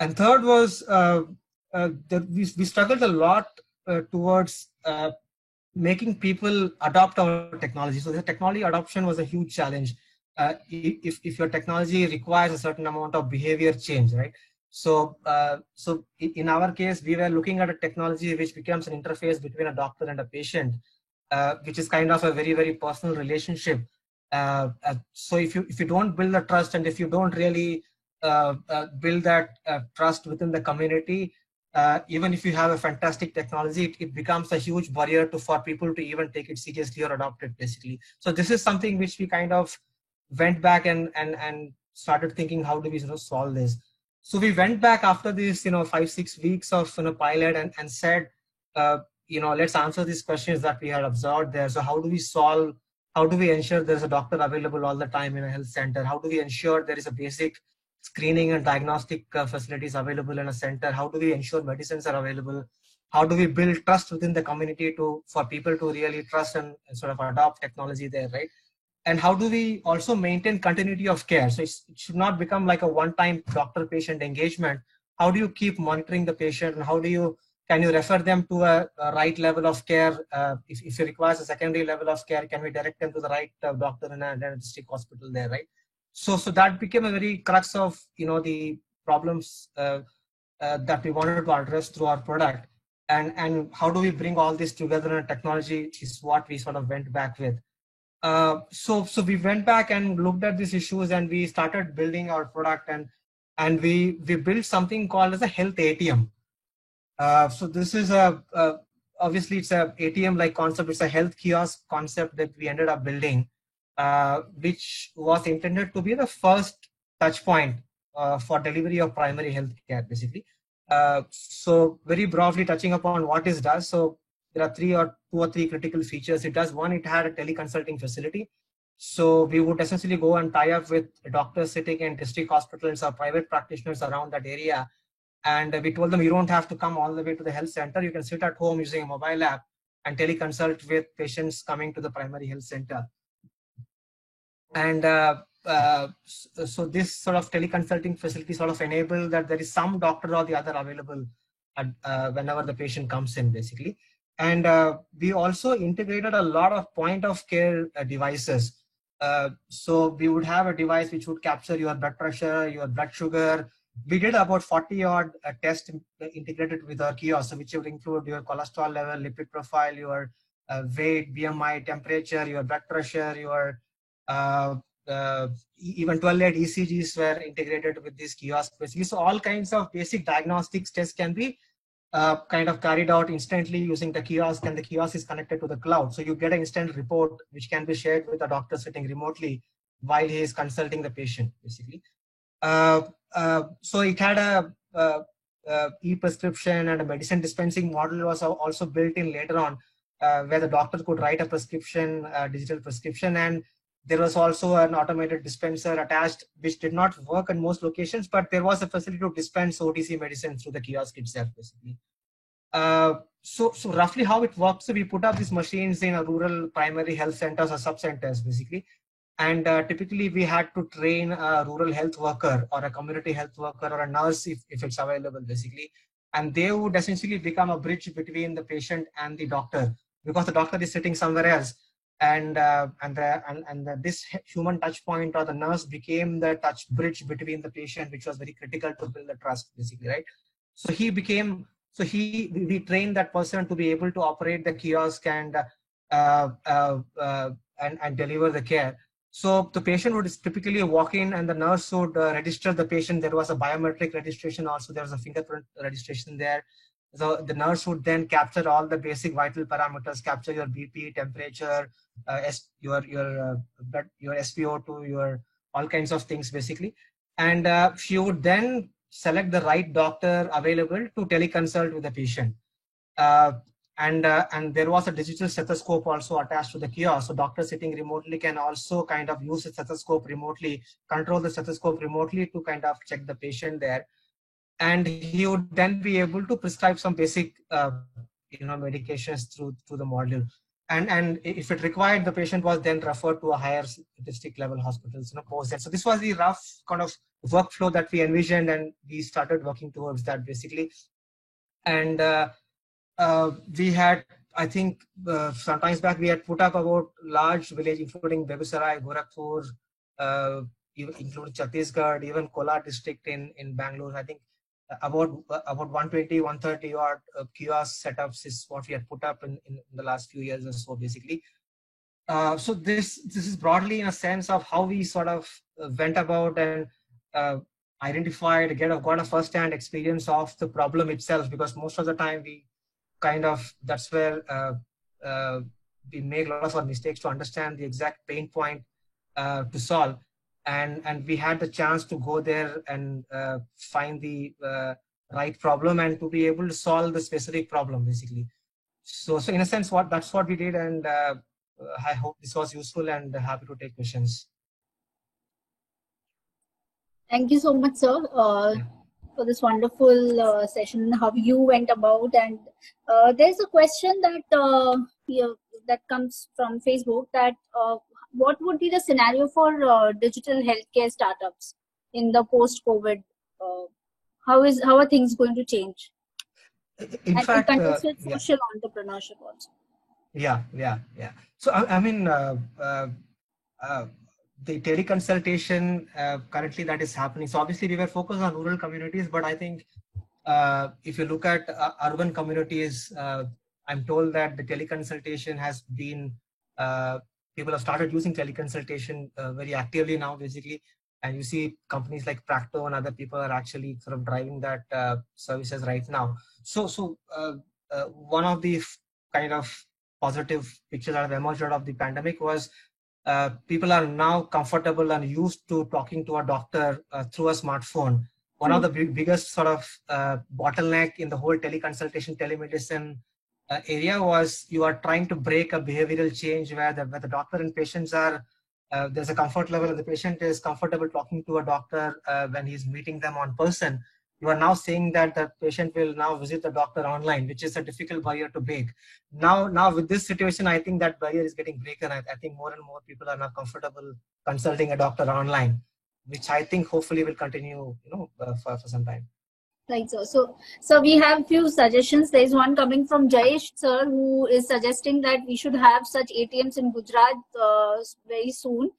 And third was that we struggled a lot towards making people adopt our technology. So the technology adoption was a huge challenge. If your technology requires a certain amount of behavior change, right? So in our case, we were looking at a technology which becomes an interface between a doctor and a patient, which is kind of a very, very personal relationship. So if you don't build the trust, and if you don't really build that trust within the community, even if you have a fantastic technology, it becomes a huge barrier for people to even take it seriously or adopt it, basically. So this is something which we kind of went back and started thinking, how do we sort of solve this? So we went back after this, 5-6 weeks of pilot and said, let's answer these questions that we had observed there. So how do we ensure there's a doctor available all the time in a health center? How do we ensure there is a basic screening and diagnostic facilities available in a center? How do we ensure medicines are available? How do we build trust within the community for people to really trust and sort of adopt technology there, right? And how do we also maintain continuity of care? So it should not become like a one-time doctor-patient engagement. How do you keep monitoring the patient, and can you refer them to a right level of care? If it requires a secondary level of care, can we direct them to the right doctor in a district hospital there, right? So that became a very crux of the problems that we wanted to address through our product, and how do we bring all this together in a technology is what we sort of went back with. So we went back and looked at these issues, and we started building our product, and we built something called as a health ATM. So this is obviously it's a ATM like concept. It's a health kiosk concept that we ended up building, which was intended to be the first touch point for delivery of primary health care, basically. So very broadly touching upon what it does. So there are two or three critical features it does. One, it had a teleconsulting facility. So we would essentially go and tie up with doctors sitting in district hospitals or private practitioners around that area. And we told them, you don't have to come all the way to the health center. You can sit at home using a mobile app and teleconsult with patients coming to the primary health center. And so this sort of teleconsulting facility sort of enabled that there is some doctor or the other available whenever the patient comes in, basically. And we also integrated a lot of point of care devices. So we would have a device which would capture your blood pressure, your blood sugar. We did about 40 odd tests integrated with our kiosk, which would include your cholesterol level, lipid profile, your weight, BMI, temperature, your blood pressure, your even 12-lead ECGs were integrated with this kiosk, basically. So all kinds of basic diagnostics tests can be kind of carried out instantly using the kiosk, and the kiosk is connected to the cloud. So you get an instant report which can be shared with a doctor sitting remotely while he is consulting the patient, basically. So it had a e-prescription and a medicine dispensing model was also built in later on, where the doctor could write a prescription, digital prescription, and there was also an automated dispenser attached, which did not work in most locations, but there was a facility to dispense OTC medicine through the kiosk itself, basically. So roughly how it works, so we put up these machines in a rural primary health centers or sub-centers, basically. And typically we had to train a rural health worker or a community health worker or a nurse if it's available, basically. And they would essentially become a bridge between the patient and the doctor, because the doctor is sitting somewhere else. And this human touch point or the nurse became the touch bridge between the patient, which was very critical to build the trust, basically, right? So we trained that person to be able to operate the kiosk and deliver the care. So the patient would typically walk in, and the nurse would register the patient. There was a biometric registration also. There was a fingerprint registration there. So the nurse would then capture all the basic vital parameters, capture your BP, temperature, your blood, your SpO2, your all kinds of things, basically. And she would then select the right doctor available to teleconsult with the patient. And there was a digital stethoscope also attached to the kiosk. So doctors sitting remotely can also kind of use the stethoscope remotely, control the stethoscope remotely to kind of check the patient there. And he would then be able to prescribe some basic, medications through the module. And if it required, the patient was then referred to a higher district level hospitals, post that. So this was the rough kind of workflow that we envisioned, and we started working towards that, basically. And we had, I think, sometimes back, we had put up about large village, including Begusarai, Gorakhpur, including Chhattisgarh, even Kolar district in Bangalore. I think about 120, 130 odd kiosk setups is what we had put up in the last few years or so, basically. So this is broadly in a sense of how we sort of went about and identified, got a first-hand experience of the problem itself, because most of the time we kind of, that's where we make a lot of our mistakes to understand the exact pain point to solve. And we had the chance to go there and find the right problem and to be able to solve the specific problem, basically. So in a sense, that's what we did, and I hope this was useful, and happy to take questions. Thank you so much, sir, for this wonderful session, how you went about. And there's a question that that comes from Facebook, that what would be the scenario for digital healthcare startups in the post-COVID? How are things going to change? In fact, with social entrepreneurship also. Yeah. So I mean, the teleconsultation currently that is happening. So obviously we were focused on rural communities, but I think if you look at urban communities, I'm told that the teleconsultation has been, people have started using teleconsultation very actively now, basically. And you see companies like Practo and other people are actually sort of driving that services right now. So one of the kind of positive pictures that have emerged out of the pandemic was people are now comfortable and used to talking to a doctor through a smartphone. One of the biggest sort of bottleneck in the whole teleconsultation, telemedicine area was you are trying to break a behavioral change where the doctor and patients are, there's a comfort level and the patient is comfortable talking to a doctor when he's meeting them on person. You are now saying that the patient will now visit the doctor online, which is a difficult barrier to break. Now with this situation, I think that barrier is getting broken. I think more and more people are now comfortable consulting a doctor online, which I think hopefully will continue, for some time. Right, so we have few suggestions. There is one coming from Jayesh sir, who is suggesting that we should have such ATMs in Gujarat very soon,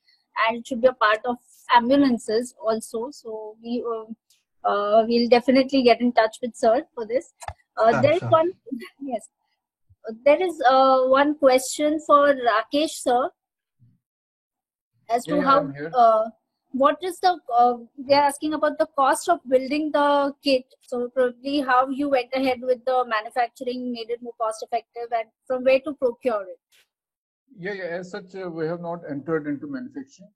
and it should be a part of ambulances also. So we'll definitely get in touch with sir for this. There is one, yes. There is one question for Rakesh sir, as to how. What is the, they're asking about the cost of building the kit. So probably how you went ahead with the manufacturing, made it more cost effective, and from where to procure it. Yeah, as such, we have not entered into manufacturing.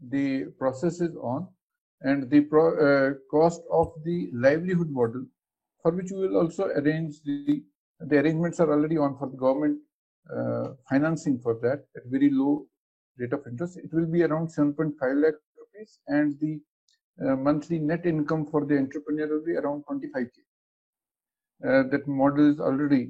The process is on, and the cost of the livelihood model, for which we will also arrange the arrangements are already on for the government financing for that at very low rate of interest. It will be around 7.5 lakh. And the monthly net income for the entrepreneur will be around 25K. That model is already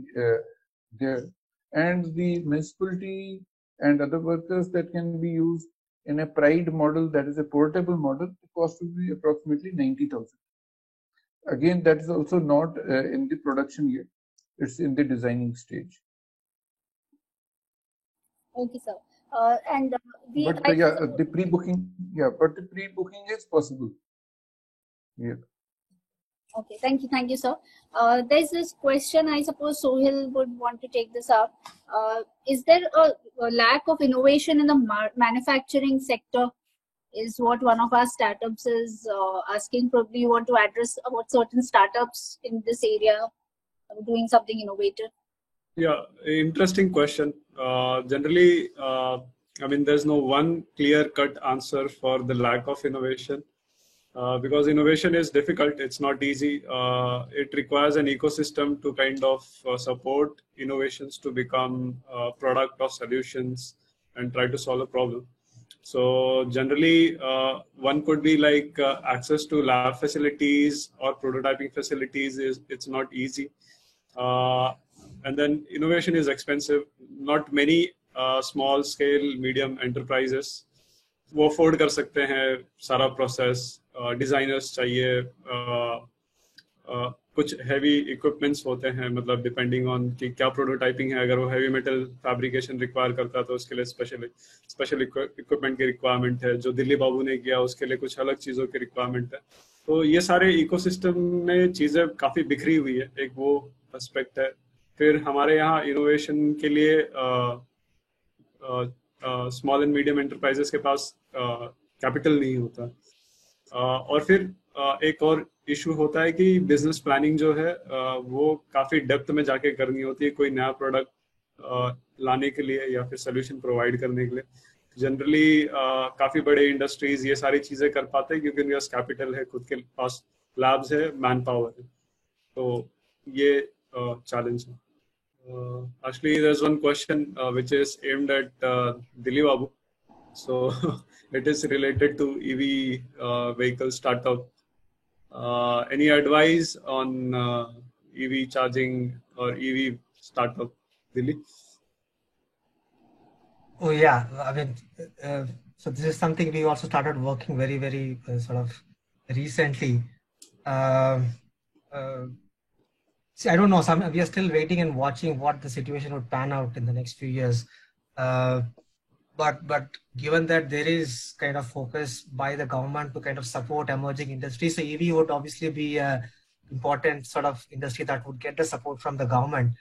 there. And the municipality and other workers that can be used in a pride model, that is a portable model, the cost will be approximately 90,000. Again, that is also not in the production yet. It's in the designing stage. Okay, sir. The pre-booking, but the pre-booking is possible. Yeah. Okay, thank you, sir. There's this question, I suppose Sohail would want to take this up. Is there a lack of innovation in the manufacturing sector? Is what one of our startups is asking. Probably you want to address about certain startups in this area doing something innovative. Yeah, interesting question. Generally, I mean, there's no one clear-cut answer for the lack of innovation, because innovation is difficult. It's not easy. It requires an ecosystem to kind of support innovations to become a product or solutions and try to solve a problem. So generally, one could be like access to lab facilities or prototyping facilities it's not easy. And then innovation is expensive. Not many small scale, medium enterprises वो afford कर सकते हैं सारा process. Designers चाहिए, कुछ heavy equipments होते हैं, मतलब depending on कि क्या prototyping है. अगर वो heavy metal fabrication require करता है तो उसके लिए special equipment की requirement है. जो दिल्ली बाबू ने किया उसके लिए कुछ अलग चीज़ों की requirement है. तो ये सारे ecosystem में चीज़ें काफ़ी बिखरी हुई है. एक वो aspect है. फिर हमारे यहाँ इनोवेशन के लिए स्मॉल एंड मीडियम एंटरप्राइजेस के पास कैपिटल नहीं होता. और फिर एक और इशू होता है कि बिजनेस प्लानिंग जो है वो काफी डेप्थ में जाके करनी होती है कोई नया प्रोडक्ट लाने के लिए या फिर सोल्यूशन प्रोवाइड करने के लिए। जनरली काफी बड़े इंडस्ट्रीज ये सारी चीजें कर पाते हैं क्योंकि उनके पास कैपिटल है, खुद के पास लैब्स है, मैन पावर है, तो ये चैलेंज है। Actually, there's one question which is aimed at Dilip Babu. So it is related to EV vehicle startup. Any advice on EV charging or EV startup, Dilip? Oh yeah, I mean, so this is something we also started working very, very sort of recently. See, I don't know. We are still waiting and watching what the situation would pan out in the next few years. But given that there is kind of focus by the government to kind of support emerging industries, so EV would obviously be an important sort of industry that would get the support from the government.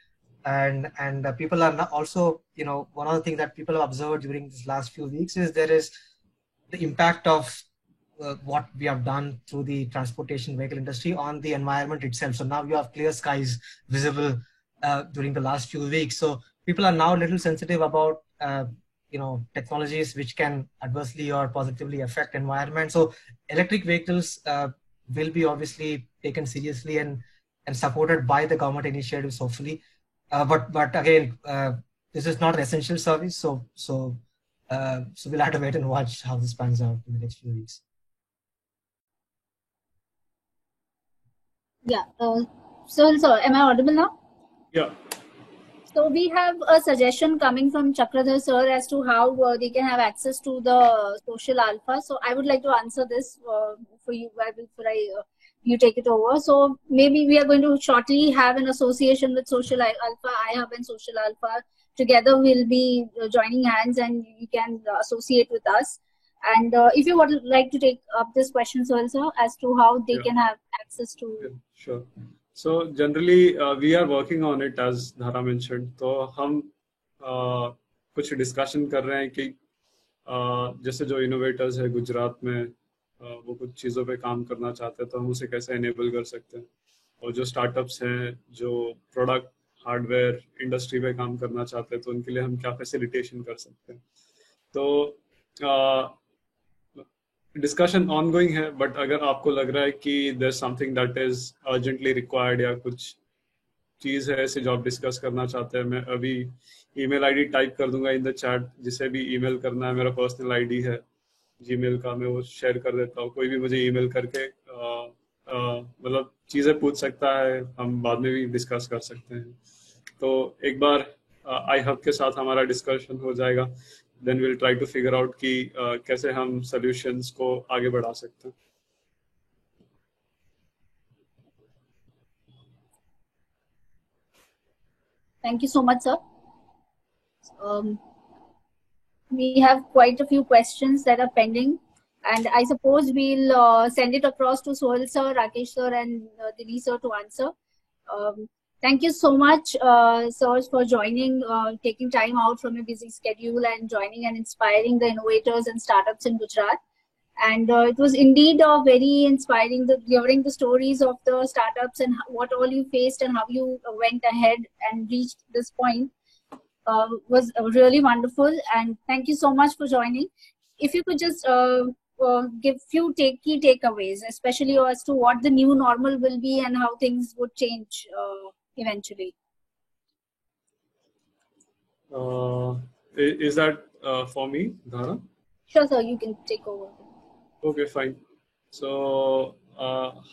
And people are also, you know, one of the things that people have observed during these last few weeks is there is the impact of what we have done through the transportation vehicle industry on the environment itself. So now you have clear skies visible during the last few weeks. So people are now a little sensitive about you know, technologies which can adversely or positively affect environment. So electric vehicles will be obviously taken seriously and supported by the government initiatives, hopefully. But again, this is not an essential service, so we'll have to wait and watch how this pans out in the next few weeks. Yeah. So am I audible now? Yeah. So we have a suggestion coming from Chakradhar sir as to how they can have access to the Social Alpha. So I would like to answer this for you before you take it over. So maybe we are going to shortly have an association with Social Alpha, iHub and Social Alpha. Together we'll be joining hands and you can associate with us. And if you would like to take up this question also as to how they can have access to. Yeah, sure. So generally we are working on it as Dhara mentioned. तो हम कुछ discussion कर रहे हैं कि जैसे जो innovators है गुजरात में वो कुछ चीज़ों पे काम करना चाहते हैं तो हम उसे कैसे एनेबल कर सकते हैं, और जो स्टार्टअप्स हैं जो प्रोडक्ट हार्डवेयर इंडस्ट्री पे काम करना चाहते हैं तो उनके लिए हम क्या फैसिलिटेशन कर सकते हैं। तो डिस्कशन ऑनगोइंग है, बट अगर आपको लग रहा है कि there something that is urgently required या कुछ चीज़ है ऐसे जो आप डिस्कस करना चाहते हैं, मैं अभी ईमेल आईडी टाइप कर दूंगा इन द चैट, जिसे भी ईमेल करना है मेरा पर्सनल आईडी है जीमेल का, मैं वो शेयर कर देता हूँ। कोई भी मुझे ईमेल करके मतलब चीज़ें पूछ सकता है, हम बाद में भी डिस्कस कर सकते हैं। तो एक बार iHub के साथ हमारा डिस्कशन हो जाएगा, then we'll try to figure out कि कैसे हम solutions को आगे बढ़ा सकते हैं। Thank you so much, sir. We have quite a few questions that are pending, and I suppose we'll send it across to Sohil sir, Rakesh sir, and Dilip sir to answer. Thank you so much, sirs, for joining, taking time out from your busy schedule and joining and inspiring the innovators and startups in Gujarat. And it was indeed very inspiring hearing the stories of the startups and what all you faced and how you went ahead and reached this point. Was really wonderful, and thank you so much for joining. If you could just give few key takeaways, especially as to what the new normal will be and how things would change eventually. Is that for me, Dhara? Sure, sir, you can take over. Okay, fine. So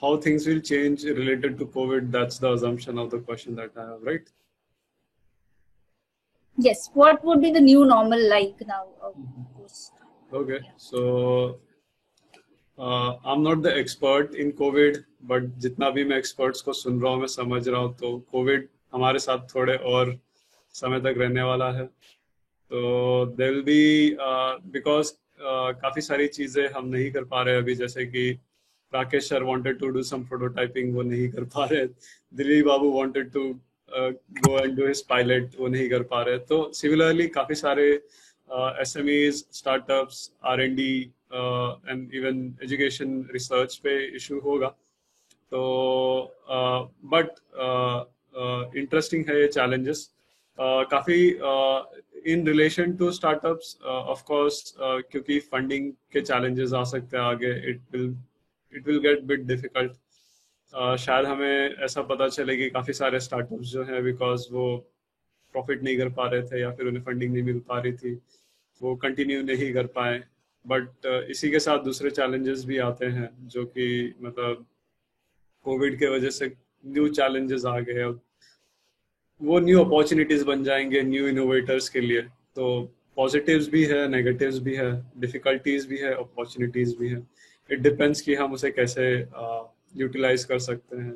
how things will change related to COVID, that's the assumption of the question that I have, right? Yes, what would be the new normal like now? Okay, so I'm not the expert in COVID, but जितना भी मैं experts को सुन रहा हूँ, मैं समझ रहा हूँ, तो COVID हमारे साथ थोड़े और समय तक रहने वाला है। तो there will be because काफी सारी चीजें हम नहीं कर पा रहे अभी, जैसे कि Rakesh sir wanted to do some prototyping, वो नहीं कर पा रहे। दिलीप बाबू wanted to go and do his pilot, वो नहीं कर पा रहे। तो similarly काफी सारे SMEs, startups, R&D and even education research पे इशू होगा। तो बट इंटरेस्टिंग है ये चैलेंजेस काफ़ी in relation to startups. Of course क्योंकि फंडिंग के चैलेंजेस आ सकते हैं आगे, it will get bit difficult. शायद हमें ऐसा पता चले कि काफ़ी सारे स्टार्टअप्स जो हैं बिकॉज वो प्रॉफिट नहीं कर पा रहे थे या फिर उन्हें फंडिंग नहीं मिल पा रही थी, वो कंटिन्यू नहीं कर पाए। बट इसी के साथ दूसरे चैलेंजेस भी आते हैं जो कि मतलब कोविड के वजह से न्यू चैलेंजेस आ गए, अब वो न्यू अपॉर्चुनिटीज बन जाएंगे न्यू इनोवेटर्स के लिए। तो पॉजिटिव्स भी है, नेगेटिव्स भी है, डिफिकल्टीज भी है, अपॉर्चुनिटीज भी है। इट डिपेंड्स कि हम उसे कैसे यूटिलाइज कर सकते हैं।